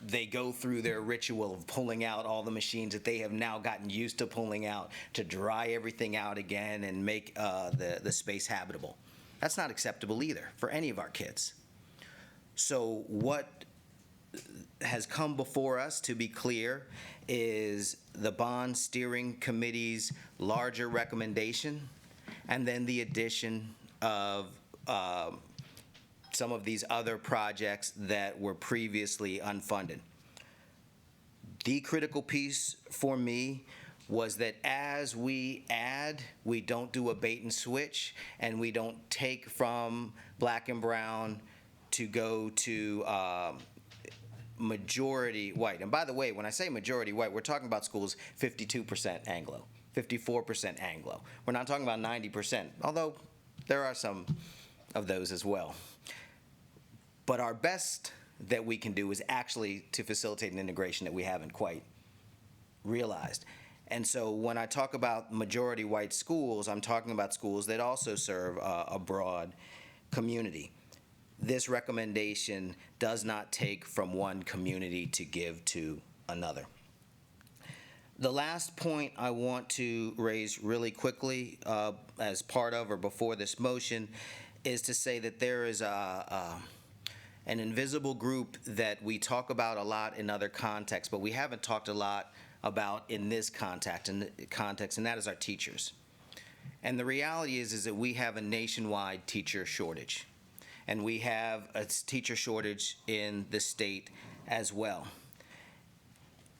they go through their ritual of pulling out all the machines that they have now gotten used to pulling out to dry everything out again and make the space habitable. That's not acceptable either for any of our kids. So what has come before us, to be clear, is the Bond Steering Committee's larger recommendation, and then the addition of some of these other projects that were previously unfunded. The critical piece for me was that as we add, we don't do a bait and switch, and we don't take from Black and Brown to go to majority white. And by the way, when I say majority white, we're talking about schools 52% Anglo. 54% Anglo. We're not talking about 90%, although there are some of those as well. But our best that we can do is actually to facilitate an integration that we haven't quite realized. And so when I talk about majority white schools, I'm talking about schools that also serve a broad community. This recommendation does not take from one community to give to another. The last point I want to raise really quickly as part of or before this motion is to say that there is an invisible group that we talk about a lot in other contexts, but we haven't talked a lot about in this context, and that is our teachers. And the reality is that we have a nationwide teacher shortage, and we have a teacher shortage in the state as well.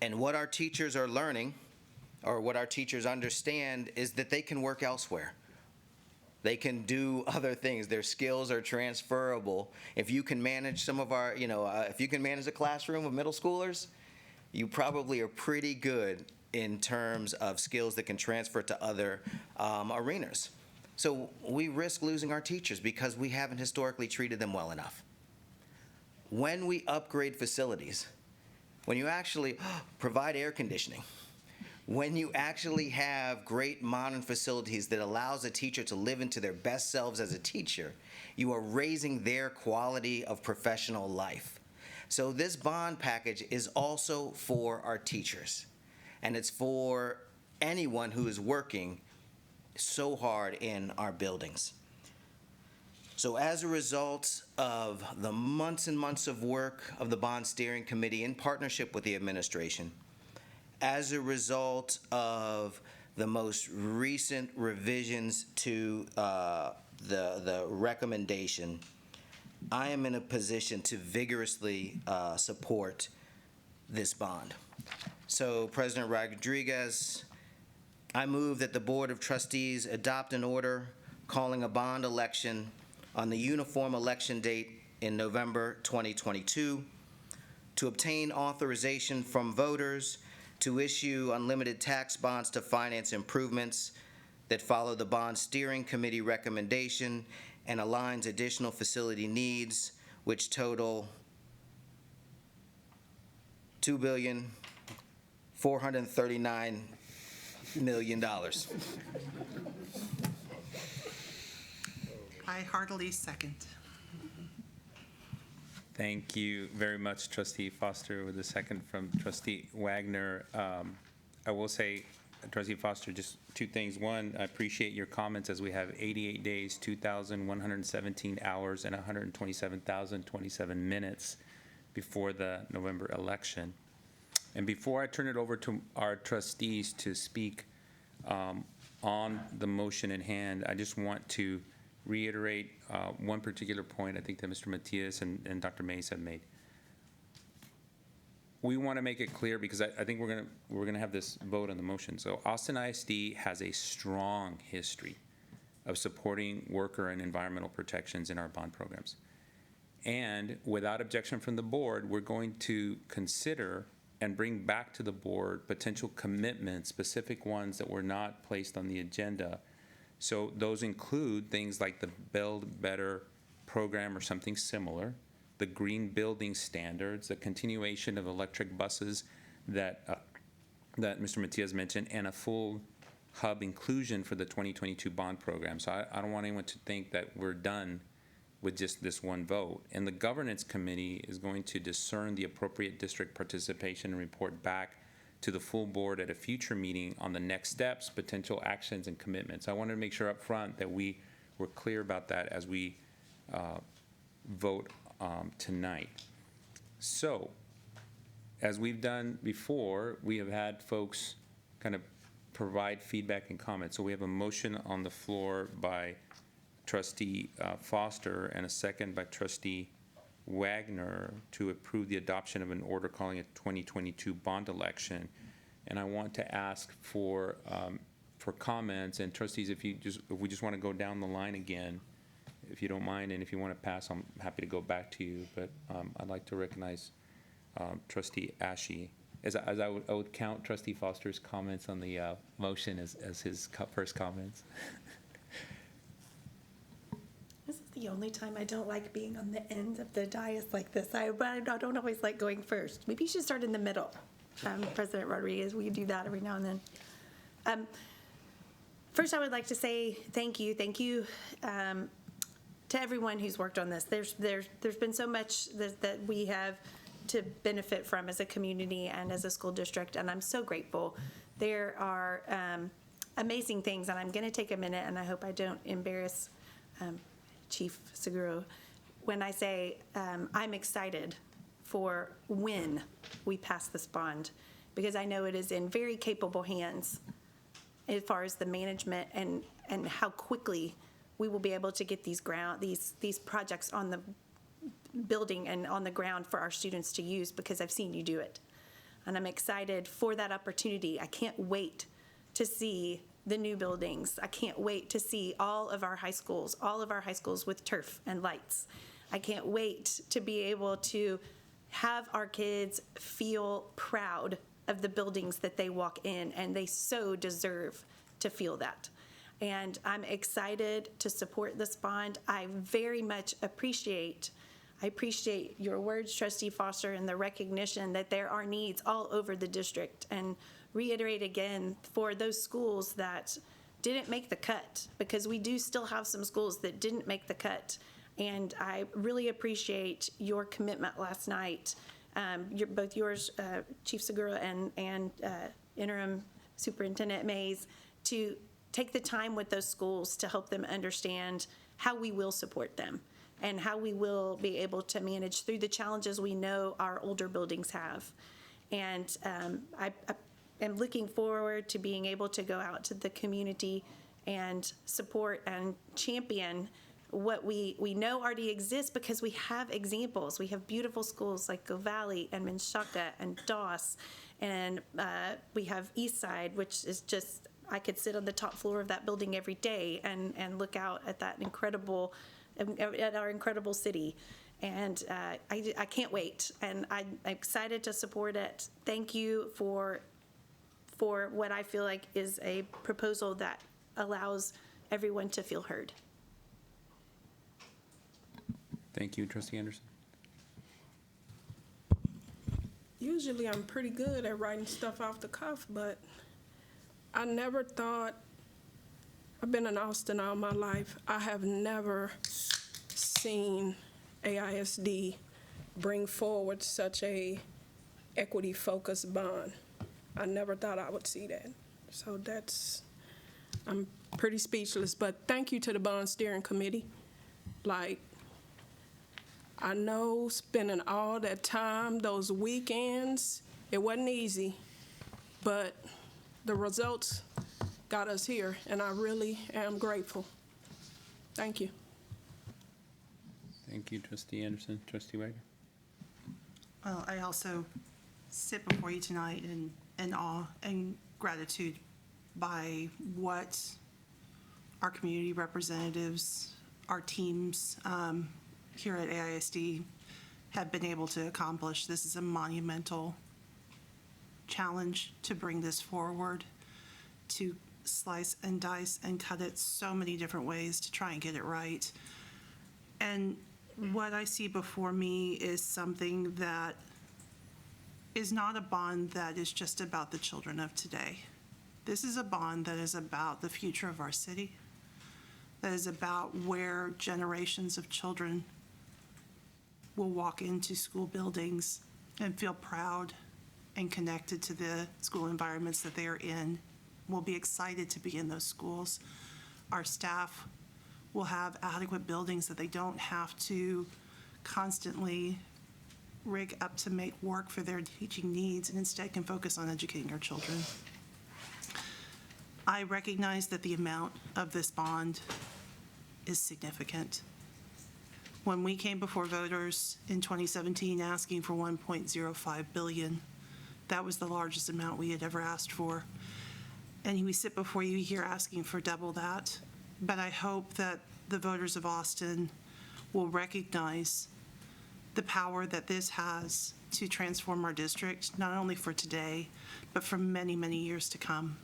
And what our teachers are learning, or what our teachers understand, is that they can work elsewhere. They can do other things. Their skills are transferable. If you can manage some of our, if you can manage a classroom of middle schoolers, you probably are pretty good in terms of skills that can transfer to other arenas. So we risk losing our teachers because we haven't historically treated them well enough. When we upgrade facilities, when you actually provide air conditioning, when you actually have great modern facilities that allows a teacher to live into their best selves as a teacher, you are raising their quality of professional life. So this bond package is also for our teachers, and it's for anyone who is working so hard in our buildings. So as a result of the months and months of work of the Bond Steering Committee in partnership with the administration, as a result of the most recent revisions to the recommendation, I am in a position to vigorously support this bond. So, President Rodriguez, I move that the Board of Trustees adopt an order calling a bond election on the uniform election date in November 2022 to obtain authorization from voters to issue unlimited tax bonds to finance improvements that follow the Bond Steering Committee recommendation and aligns additional facility needs, which total $2,439,000,000. I heartily second. Thank you very much, Trustee Foster, with a second from Trustee Wagner. I will say, Trustee Foster, just two things. One, I appreciate your comments as we have 88 days, 2,117 hours, and 127,027 minutes before the November election. And before I turn it over to our trustees to speak on the motion in hand, I just want to reiterate one particular point I think that Mr. Matias and Dr. Mays have made. We want to make it clear because I think we're gonna have this vote on the motion. So Austin ISD has a strong history of supporting worker and environmental protections in our bond programs. And without objection from the board, we're going to consider and bring back to the board potential commitments, specific ones that were not placed on the agenda. So those include things like the Build Better program or something similar, the green building standards, the continuation of electric buses that Mr. Matias mentioned, and a full hub inclusion for the 2022 bond program. So I don't want anyone to think that we're done with just this one vote. And the governance committee is going to discern the appropriate district participation and report back to the full board at a future meeting on the next steps, potential actions, and commitments. I wanted to make sure up front that we were clear about that as we vote tonight. So, as we've done before, we have had folks kind of provide feedback and comments. So we have a motion on the floor by Trustee Foster and a second by Trustee Wagner to approve the adoption of an order calling a 2022 bond election. And I want to ask for comments, and trustees, if we just want to go down the line again, if you don't mind, and if you want to pass, I'm happy to go back to you. But I'd like to recognize Trustee Ashe I would count Trustee Foster's comments on the motion as his first comments. This is the only time I don't like being on the end of the dais like this. I don't always like going first. Maybe you should start in the middle. President Rodriguez, we do that every now and then. First, I would like to say thank you to everyone who's worked on this. There's been so much that we have to benefit from as a community and as a school district, and I'm so grateful. There are amazing things, and I'm going to take a minute, and I hope I don't embarrass Chief Seguro when I say I'm excited for when we pass this bond, because I know it is in very capable hands as far as the management and how quickly we will be able to get these projects on the building and on the ground for our students to use, because I've seen you do it. And I'm excited for that opportunity. I can't wait to see the new buildings. I can't wait to see all of our high schools with turf and lights. I can't wait to be able to have our kids feel proud of the buildings that they walk in, and they so deserve to feel that. And I'm excited to support this bond. I very much appreciate your words, Trustee Foster, and the recognition that there are needs all over the district, and reiterate again for those schools that didn't make the cut, because we do still have some schools that didn't make the cut. And I really appreciate your commitment last night, both yours, Chief Segura, and Interim Superintendent Mays, to take the time with those schools to help them understand how we will support them and how we will be able to manage through the challenges we know our older buildings have. And I am looking forward to being able to go out to the community and support and champion what we know already exists, because we have examples. We have beautiful schools like Go Valley and Menchaca and Doss, and we have Eastside, which is just, I could sit on the top floor of that building every day and look out at that at our incredible city. And I can't wait, and I'm excited to support it. Thank you for what I feel like is a proposal that allows everyone to feel heard. Thank you, Trustee Anderson. Usually I'm pretty good at writing stuff off the cuff, but I never thought, I've been in Austin all my life, I have never seen AISD bring forward such a equity-focused bond. I never thought I would see that. So I'm pretty speechless, but thank you to the Bond Steering Committee. I know spending all that time, those weekends, it wasn't easy, but the results got us here, and I really am grateful. Thank you. Thank you, Trustee Anderson. Trustee Wagner? Well, I also sit before you tonight in awe and gratitude by what our community representatives, our teams here at AISD have been able to accomplish. This is a monumental challenge to bring this forward, to slice and dice and cut it so many different ways to try and get it right. And what I see before me is something that is not a bond that is just about the children of today. This is a bond that is about the future of our city, that is about where generations of children will walk into school buildings and feel proud and connected to the school environments that they are in, will be excited to be in those schools. Our staff will have adequate buildings that they don't have to constantly rig up to make work for their teaching needs, and instead can focus on educating our children. I recognize that the amount of this bond is significant. When we came before voters in 2017 asking for $1.05 billion, that was the largest amount we had ever asked for. And we sit before you here asking for double that. But I hope that the voters of Austin will recognize the power that this has to transform our district, not only for today, but for many, many years to come.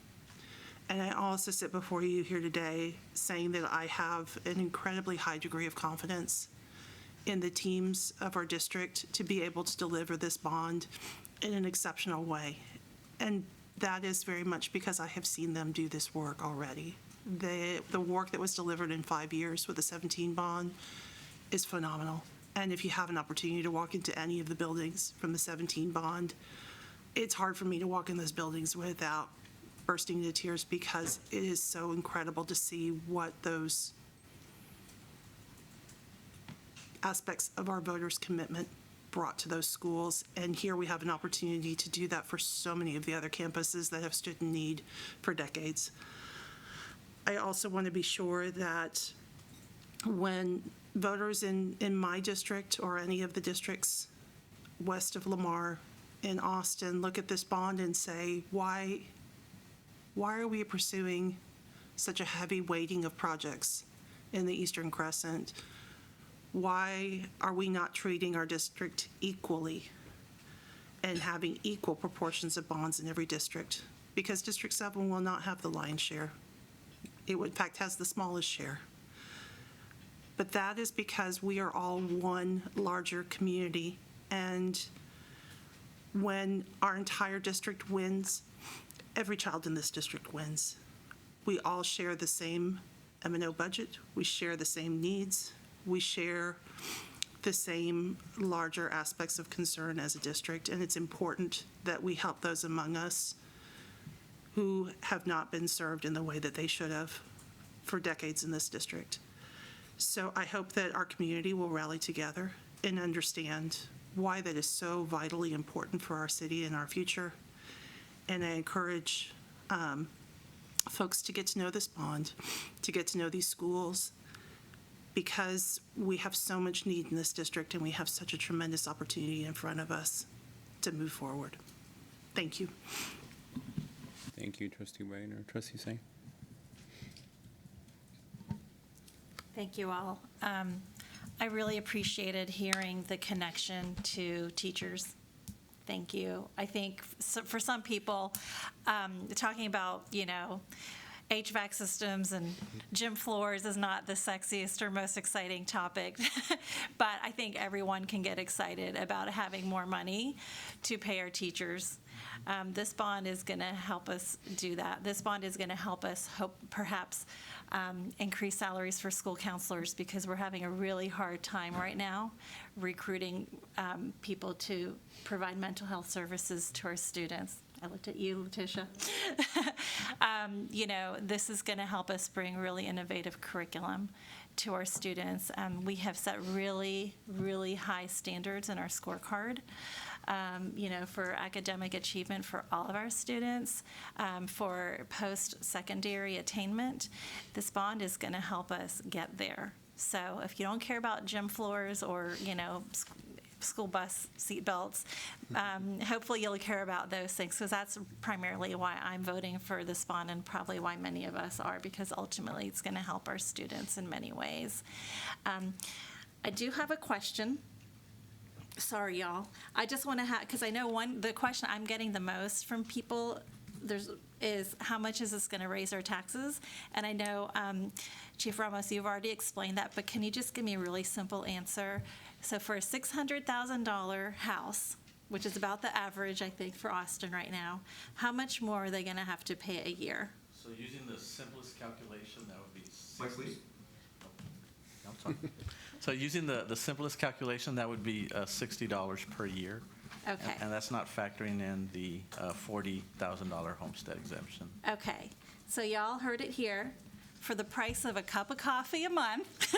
And I also sit before you here today saying that I have an incredibly high degree of confidence in the teams of our district to be able to deliver this bond in an exceptional way. And that is very much because I have seen them do this work already. The work that was delivered in 5 years with the 17 bond is phenomenal. And if you have an opportunity to walk into any of the buildings from the 17 bond, it's hard for me to walk in those buildings without bursting into tears, because it is so incredible to see what those aspects of our voters' commitment brought to those schools. And here we have an opportunity to do that for so many of the other campuses that have stood in need for decades. I also want to be sure that when voters in my district or any of the districts west of Lamar in Austin look at this bond and say, why are we pursuing such a heavy weighting of projects in the Eastern Crescent? Why are we not treating our district equally and having equal proportions of bonds in every district? Because District 7 will not have the lion's share. It, in fact, has the smallest share. But that is because we are all one larger community. And when our entire district wins, every child in this district wins. We all share the same M&O budget. We share the same needs. We share the same larger aspects of concern as a district. And it's important that we help those among us who have not been served in the way that they should have for decades in this district. So I hope that our community will rally together and understand why that is so vitally important for our city and our future. And I encourage folks to get to know this bond, to get to know these schools, because we have so much need in this district and we have such a tremendous opportunity in front of us to move forward. Thank you. Thank you, Trustee Wagner. Trustee Singh? Thank you all. I really appreciated hearing the connection to teachers. Thank you. I think for some people, talking about, HVAC systems and gym floors is not the sexiest or most exciting topic, but I think everyone can get excited about having more money to pay our teachers. This bond is going to help us do that. This bond is going to help us perhaps increase salaries for school counselors, because we're having a really hard time right now recruiting people to provide mental health services to our students. I looked at you, Letitia. This is going to help us bring really innovative curriculum to our students. We have set really, really high standards in our scorecard, for academic achievement for all of our students, for post-secondary attainment. This bond is going to help us get there. So if you don't care about gym floors or, school bus seat belts, hopefully you'll care about those things, because that's primarily why I'm voting for this bond, and probably why many of us are, because ultimately it's going to help our students in many ways. I do have a question. Sorry, y'all. I just want to because I know the question I'm getting the most from people is how much is this going to raise our taxes? And I know, Chief Ramos, you've already explained that, but can you just give me a really simple answer? So for a $600,000 house, which is about the average, I think, for Austin right now, how much more are they going to have to pay a year? So using the simplest calculation, that would be So using the simplest calculation, that would be $60 per year. Okay. And that's not factoring in the $40,000 homestead exemption. Okay. So y'all heard it here. For the price of a cup of coffee a month,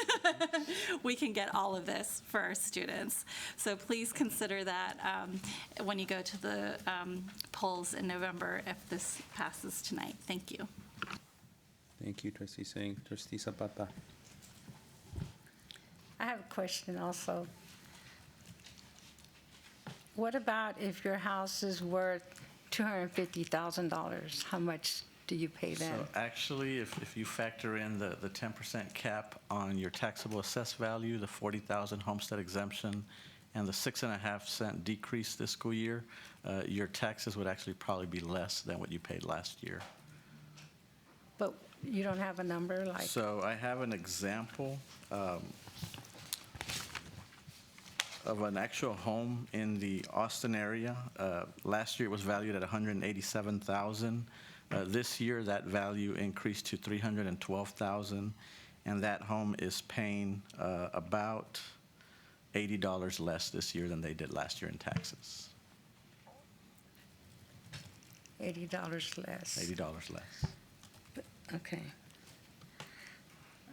we can get all of this for our students. So please consider that when you go to the polls in November, if this passes tonight. Thank you. Thank you, Trustee Singh. Trustee Zapata? I have a question also. What about if your house is worth $250,000? How much do you pay then? So actually, if you factor in the 10% cap on your taxable assessed value, the $40,000 homestead exemption, and the 6.5-cent decrease this school year, your taxes would actually probably be less than what you paid last year. But you don't have a number like? So I have an example of an actual home in the Austin area. Last year it was valued at $187,000. This year that value increased to $312,000, and that home is paying about $80 less this year than they did last year in taxes. $80 less. $80 less. Okay.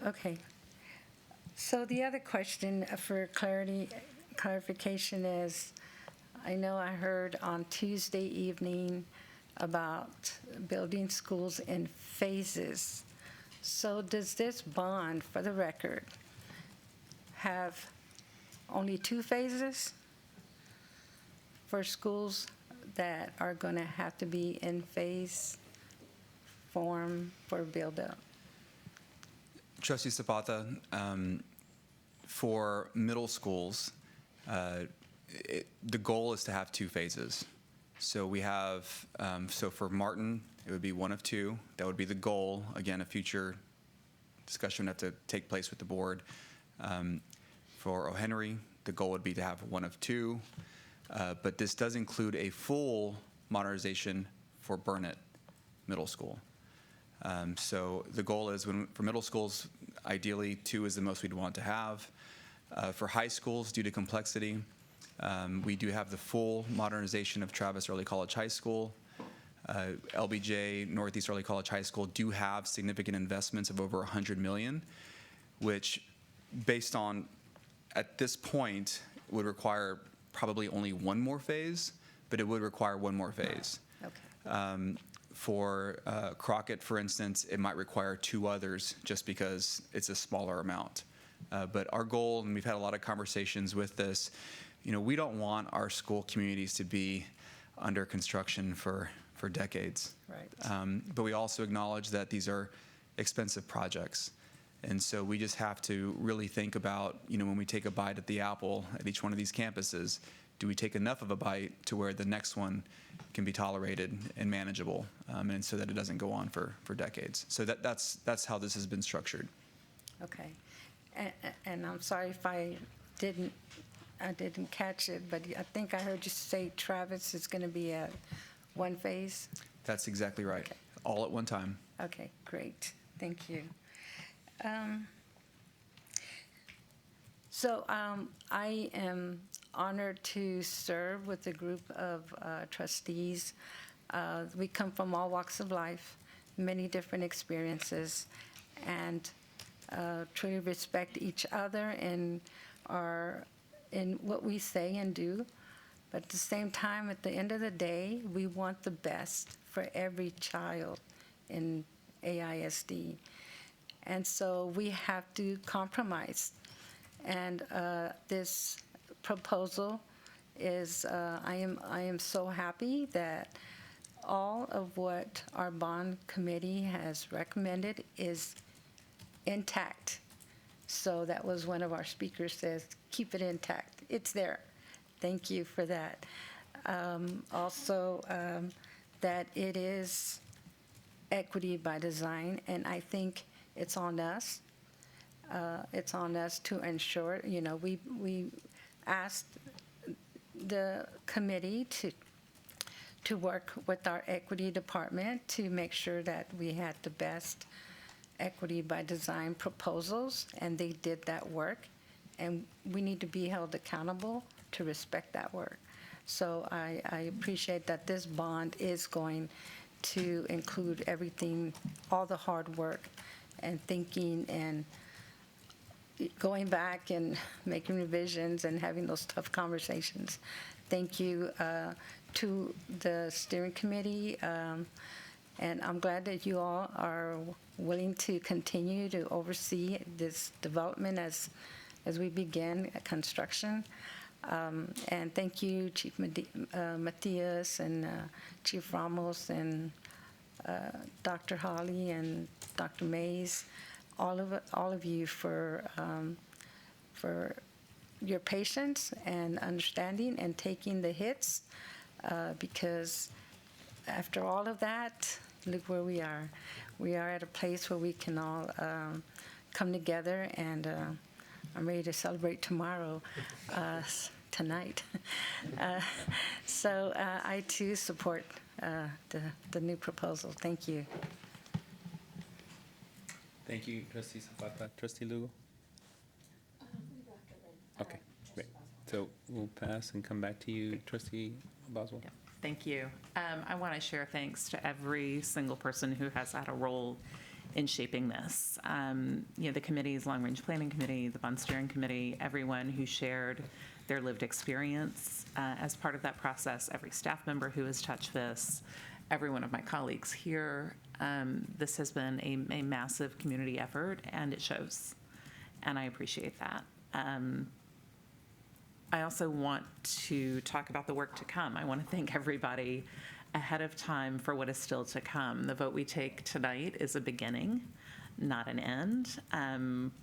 Okay. So the other question for clarification is, I know I heard on Tuesday evening about building schools in phases. So does this bond, for the record, have only 2 phases for schools that are going to have to be in phase form for build-up? Trustee Zapata, for middle schools, the goal is to have 2 phases. So we have, so for Martin, it would be 1 of 2. That would be the goal. Again, a future discussion would have to take place with the board. For O'Henry, the goal would be to have 1 of 2. But this does include a full modernization for Burnett Middle School. So the goal is, for middle schools, ideally 2 is the most we'd want to have. For high schools, due to complexity, we do have the full modernization of Travis Early College High School. LBJ, Northeast Early College High School, do have significant investments of over $100 million, which, based on, at this point, would require probably only 1 more phase, but it would require 1 more phase. Okay. For Crockett, for instance, it might require 2 others just because it's a smaller amount. But our goal, and we've had a lot of conversations with this, we don't want our school communities to be under construction for decades. Right. But we also acknowledge that these are expensive projects. And so we just have to really think about, when we take a bite at the apple at each one of these campuses, do we take enough of a bite to where the next one can be tolerated and manageable, and so that it doesn't go on for decades. So that's how this has been structured. Okay. And I'm sorry if I didn't catch it, but I think I heard you say Travis is going to be at 1 phase? That's exactly right. Okay. All at one time. Okay, great. Thank you. So I am honored to serve with a group of trustees. We come from all walks of life, many different experiences, and truly respect each other in what we say and do. But at the same time, at the end of the day, we want the best for every child in AISD. And so we have to compromise. And this proposal is, I am so happy that all of what our bond committee has recommended is intact. So that was one of our speakers says, keep it intact. It's there. Thank you for that. Also, that it is equity by design, and I think it's on us. It's on us to ensure, we asked the committee to work with our equity department to make sure that we had the best equity by design proposals, and they did that work. And we need to be held accountable to respect that work. So I appreciate that this bond is going to include everything, all the hard work and thinking and going back and making revisions and having those tough conversations. Thank you to the steering committee, and I'm glad that you all are willing to continue to oversee this development as we begin construction. And thank you, Chief Matias and Chief Ramos and Dr. Holly and Dr. Mays, all of you for your patience and understanding and taking the hits, because after all of that, look where we are. We are at a place where we can all come together, and I'm ready to celebrate tomorrow, tonight. So I too support the new proposal. Thank you. Thank you, Trustee Zapata. Trustee Lugo? Okay, great. So we'll pass and come back to you, Trustee Boswell. Thank you. I want to share thanks to every single person who has had a role in shaping this. The committees, Long Range Planning Committee, the Bond Steering Committee, everyone who shared their lived experience as part of that process, every staff member who has touched this, every one of my colleagues here. This has been a massive community effort, and it shows, and I appreciate that. I also want to talk about the work to come. I want to thank everybody ahead of time for what is still to come. The vote we take tonight is a beginning, not an end.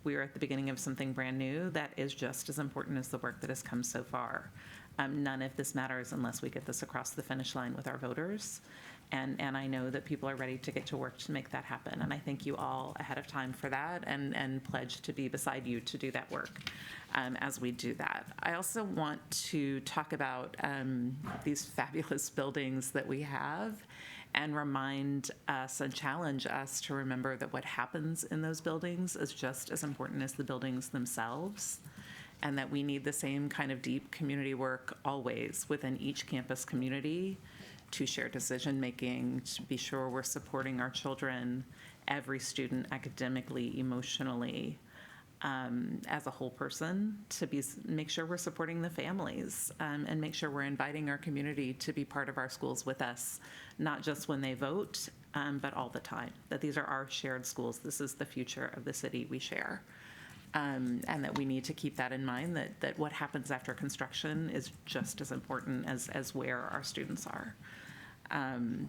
We are at the beginning of something brand new that is just as important as the work that has come so far. None of this matters unless we get this across the finish line with our voters. And I know that people are ready to get to work to make that happen. And I thank you all ahead of time for that, and pledge to be beside you to do that work as we do that. I also want to talk about these fabulous buildings that we have, and remind us and challenge us to remember that what happens in those buildings is just as important as the buildings themselves, and that we need the same kind of deep community work always within each campus community to share decision-making, to be sure we're supporting our children, every student academically, emotionally, as a whole person, to make sure we're supporting the families, and make sure we're inviting our community to be part of our schools with us, not just when they vote, but all the time, that these are our shared schools. This is the future of the city we share. And that we need to keep that in mind, that what happens after construction is just as important as where our students are. And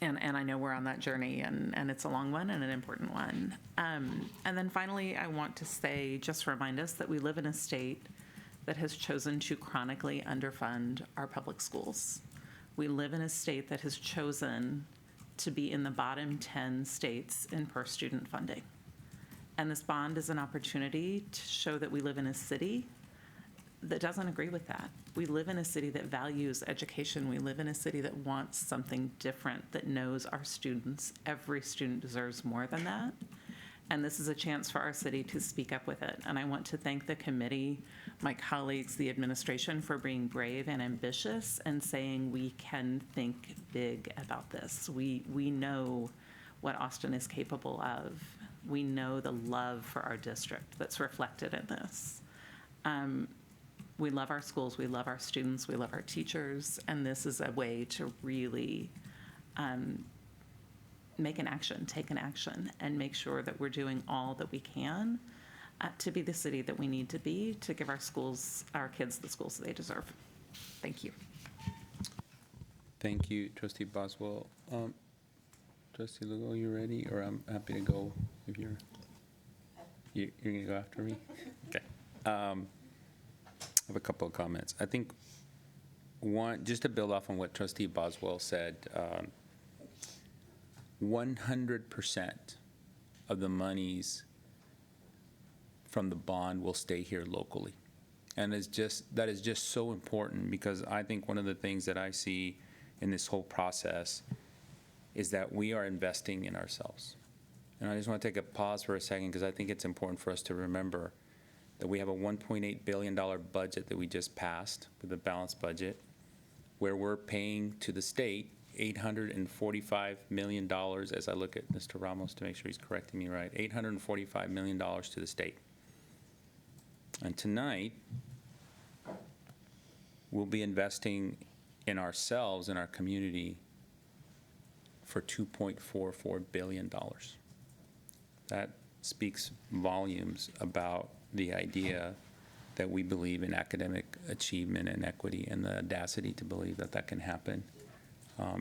I know we're on that journey, and it's a long one and an important one. And then finally, I want to say, just remind us that we live in a state that has chosen to chronically underfund our public schools. We live in a state that has chosen to be in the bottom 10 states in per student funding. And this bond is an opportunity to show that we live in a city that doesn't agree with that. We live in a city that values education. We live in a city that wants something different, that knows our students. Every student deserves more than that. And this is a chance for our city to speak up with it. And I want to thank the committee, my colleagues, the administration, for being brave and ambitious and saying we can think big about this. We know what Austin is capable of. We know the love for our district that's reflected in this. We love our schools, we love our students, we love our teachers, and this is a way to really take an action, and make sure that we're doing all that we can to be the city that we need to be, to give our schools, our kids, the schools that they deserve. Thank you. Thank you, Trustee Boswell. Trustee Lugo, you ready? Or I'm happy to go if you're going to go after me? Okay. I have a couple of comments. I think one, just to build off on what Trustee Boswell said, 100% of the monies from the bond will stay here locally. And that is just so important, because I think one of the things that I see in this whole process is that we are investing in ourselves. And I just want to take a pause for a second, because I think it's important for us to remember that we have a $1.8 billion budget that we just passed with the balanced budget, where we're paying to the state $845 million, as I look at Mr. Ramos to make sure he's correcting me right, $845 million to the state. And tonight, we'll be investing in ourselves, in our community, for $2.44 billion. That speaks volumes about the idea that we believe in academic achievement and equity, and the audacity to believe that that can happen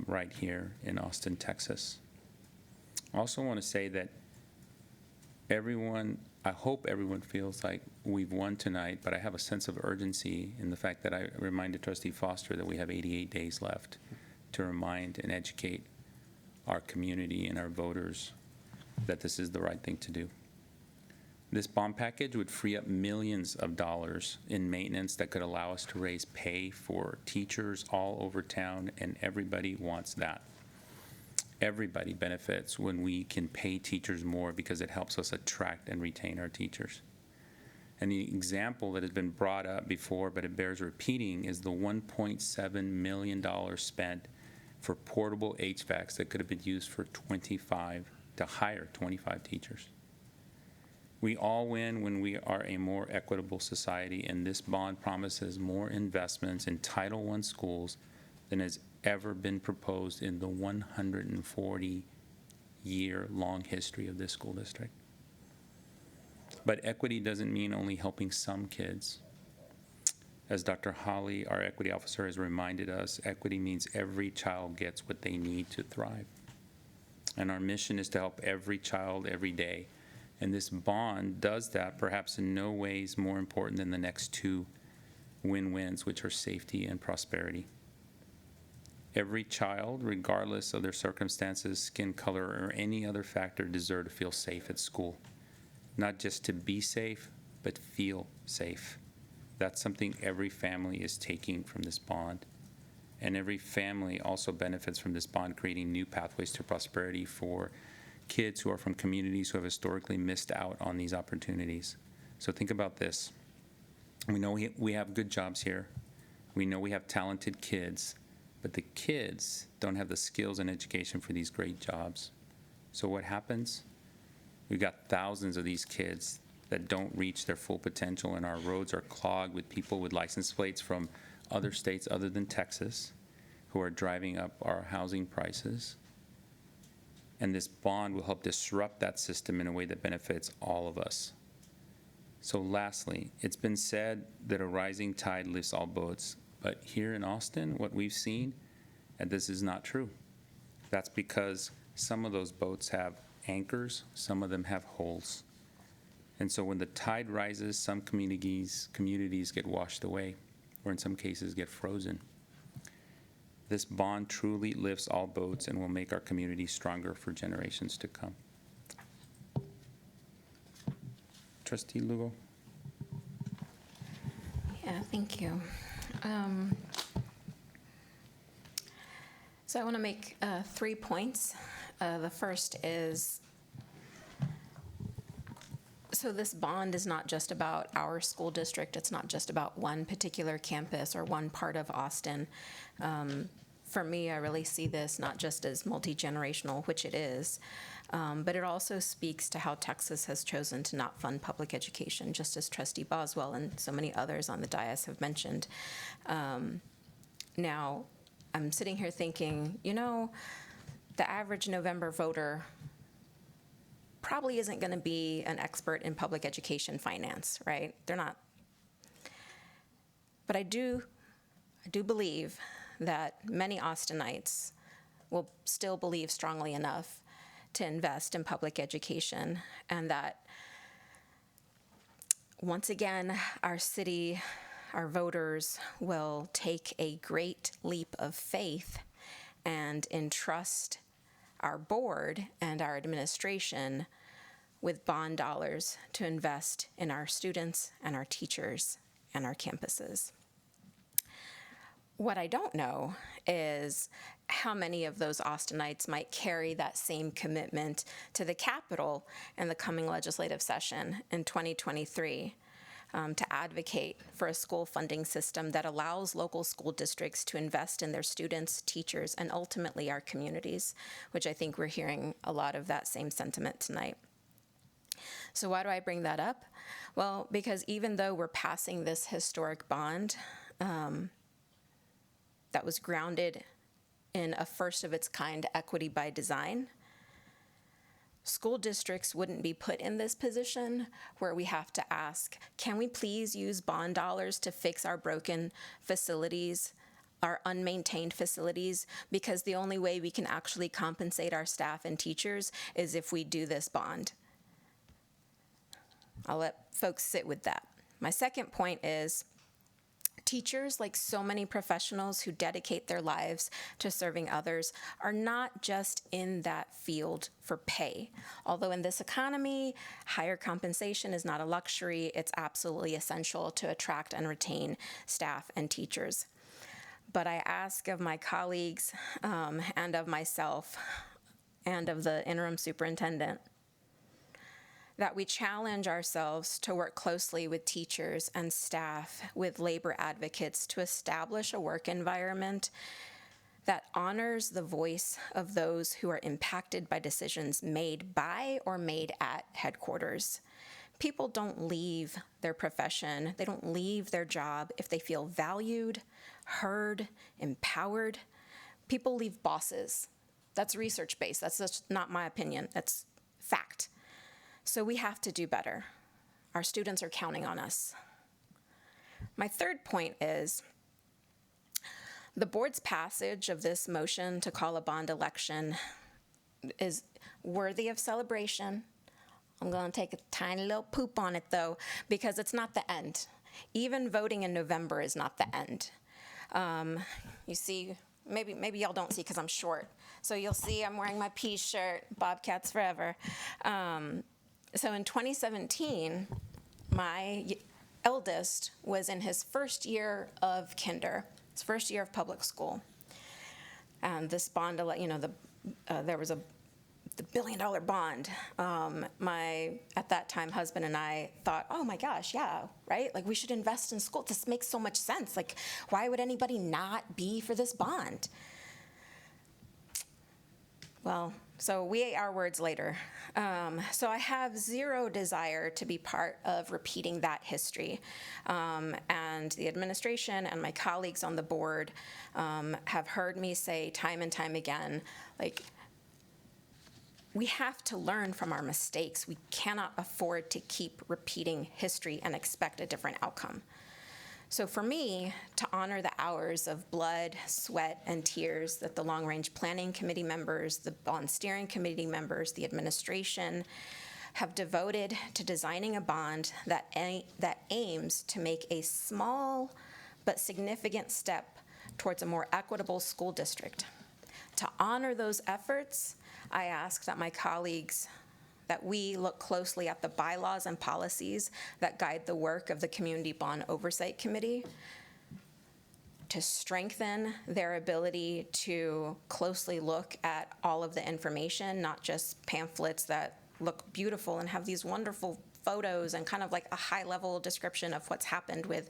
right here in Austin, Texas. I also want to say that I hope everyone feels like we've won tonight, but I have a sense of urgency in the fact that I reminded Trustee Foster that we have 88 days left to remind and educate our community and our voters that this is the right thing to do. This bond package would free up millions of dollars in maintenance that could allow us to raise pay for teachers all over town, and everybody wants that. Everybody benefits when we can pay teachers more because it helps us attract and retain our teachers. And the example that has been brought up before, but it bears repeating, is the $1.7 million spent for portable HVACs that could have been used for to hire 25 teachers. We all win when we are a more equitable society, and this bond promises more investments in Title I schools than has ever been proposed in the 140-year-long history of this school district. But equity doesn't mean only helping some kids. As Dr. Holly, our equity officer, has reminded us, equity means every child gets what they need to thrive. And our mission is to help every child every day. And this bond does that, perhaps in no ways more important than the next two win-wins, which are safety and prosperity. Every child, regardless of their circumstances, skin color, or any other factor, deserve to feel safe at school. Not just to be safe, but feel safe. That's something every family is taking from this bond. And every family also benefits from this bond, creating new pathways to prosperity for kids who are from communities who have historically missed out on these opportunities. So think about this. We know we have good jobs here. We know we have talented kids, but the kids don't have the skills and education for these great jobs. So what happens? We've got thousands of these kids that don't reach their full potential, and our roads are clogged with people with license plates from other states other than Texas who are driving up our housing prices. And this bond will help disrupt that system in a way that benefits all of us. So lastly, it's been said that a rising tide lifts all boats, but here in Austin, what we've seen, and this is not true. That's because some of those boats have anchors, some of them have holes. And so when the tide rises, some communities get washed away, or in some cases get frozen. This bond truly lifts all boats and will make our community stronger for generations to come. Trustee Lugo. Yeah, thank you. So I want to make 3 points. The first is, so this bond is not just about our school district. It's not just about one particular campus or one part of Austin. For me, I really see this not just as multi-generational, which it is, but it also speaks to how Texas has chosen to not fund public education, just as Trustee Boswell and so many others on the dais have mentioned. Now, I'm sitting here thinking, the average November voter probably isn't going to be an expert in public education finance, right? They're not. But I do believe that many Austinites will still believe strongly enough to invest in public education, and that once again, our city, our voters will take a great leap of faith and entrust our board and our administration with bond dollars to invest in our students and our teachers and our campuses. What I don't know is how many of those Austinites might carry that same commitment to the Capitol in the coming legislative session in 2023 to advocate for a school funding system that allows local school districts to invest in their students, teachers, and ultimately our communities, which I think we're hearing a lot of that same sentiment tonight. So why do I bring that up? Well, because even though we're passing this historic bond, that was grounded in a first-of-its-kind equity by design, school districts wouldn't be put in this position where we have to ask, can we please use bond dollars to fix our broken facilities, our unmaintained facilities, because the only way we can actually compensate our staff and teachers is if we do this bond. I'll let folks sit with that. My second point is teachers, like so many professionals who dedicate their lives to serving others, are not just in that field for pay. Although in this economy, higher compensation is not a luxury, it's absolutely essential to attract and retain staff and teachers. But I ask of my colleagues and of myself and of the interim superintendent that we challenge ourselves to work closely with teachers and staff, with labor advocates, to establish a work environment that honors the voice of those who are impacted by decisions made by or made at headquarters. People don't leave their profession, they don't leave their job if they feel valued, heard, empowered. People leave bosses. That's research-based. That's just not my opinion. That's fact. So we have to do better. Our students are counting on us. My third point is the board's passage of this motion to call a bond election is worthy of celebration. I'm going to take a tiny little poop on it, though, because it's not the end. Even voting in November is not the end. You see, maybe y'all don't see because I'm short. So you'll see I'm wearing my Peace shirt, Bobcats Forever. So in 2017, my eldest was in his first year of kinder, his first year of public school. And this bond, there was the $1 billion bond. My, at that time, husband and I thought, oh my gosh, yeah, right? Like we should invest in school. This makes so much sense. Like why would anybody not be for this bond? Well, so we ate our words later. So I have zero desire to be part of repeating that history. And the administration and my colleagues on the board have heard me say time and time again, like, we have to learn from our mistakes. We cannot afford to keep repeating history and expect a different outcome. So for me, to honor the hours of blood, sweat, and tears that the Long Range Planning Committee members, the Bond Steering Committee members, the administration have devoted to designing a bond that aims to make a small but significant step towards a more equitable school district. To honor those efforts, I ask that my colleagues, that we look closely at the bylaws and policies that guide the work of the Community Bond Oversight Committee, to strengthen their ability to closely look at all of the information, not just pamphlets that look beautiful and have these wonderful photos and kind of like a high-level description of what's happened with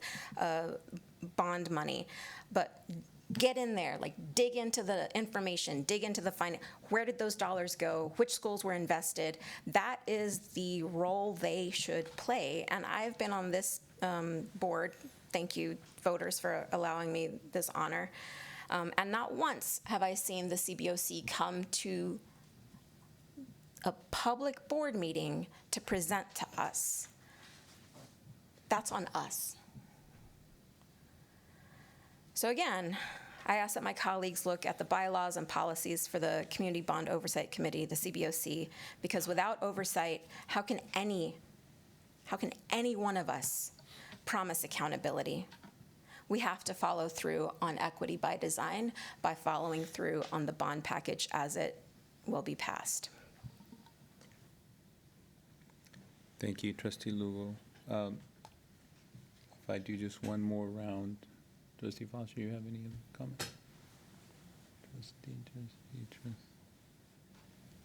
bond money, but get in there, like dig into the information, dig into the finance. Where did those dollars go? Which schools were invested? That is the role they should play. And I've been on this board, thank you voters for allowing me this honor, and not once have I seen the CBOC come to a public board meeting to present to us. That's on us. So again, I ask that my colleagues look at the bylaws and policies for the Community Bond Oversight Committee, the CBOC, because without oversight, how can any one of us promise accountability? We have to follow through on equity by design by following through on the bond package as it will be passed. Thank you, Trustee Lugo. If I do just one more round, Trustee Foster, you have any other comments?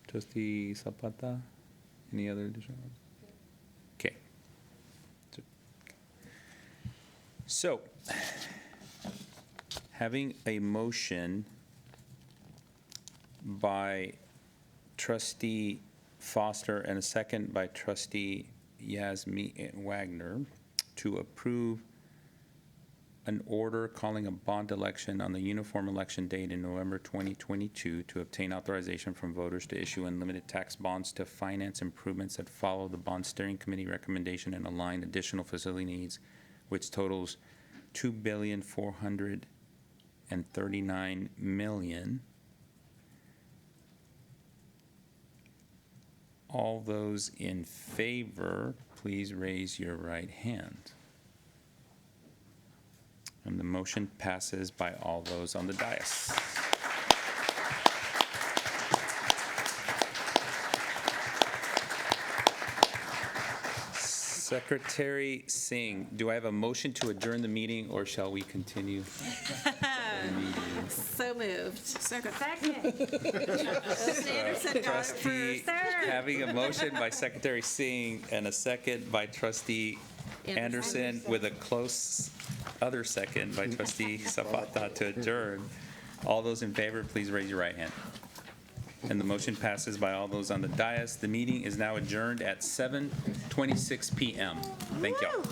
Trustee Zapata, any other additional? Okay. So, having a motion by Trustee Foster and a second by Trustee Yasmin Wagner to approve an order calling a bond election on the uniform election date in November 2022 to obtain authorization from voters to issue unlimited tax bonds to finance improvements that follow the Bond Steering Committee recommendation and align additional facility needs, which totals $2,439,000,000. All those in favor, please raise your right hand. And the motion passes by all those on the dais. Secretary Singh, do I have a motion to adjourn the meeting, or shall we continue? So moved. Second. Trustee, having a motion by Secretary Singh and a second by Trustee Anderson with a close other second by Trustee Zapata to adjourn. All those in favor, please raise your right hand. And the motion passes by all those on the dais. The meeting is now adjourned at 7:26 p.m. Thank y'all.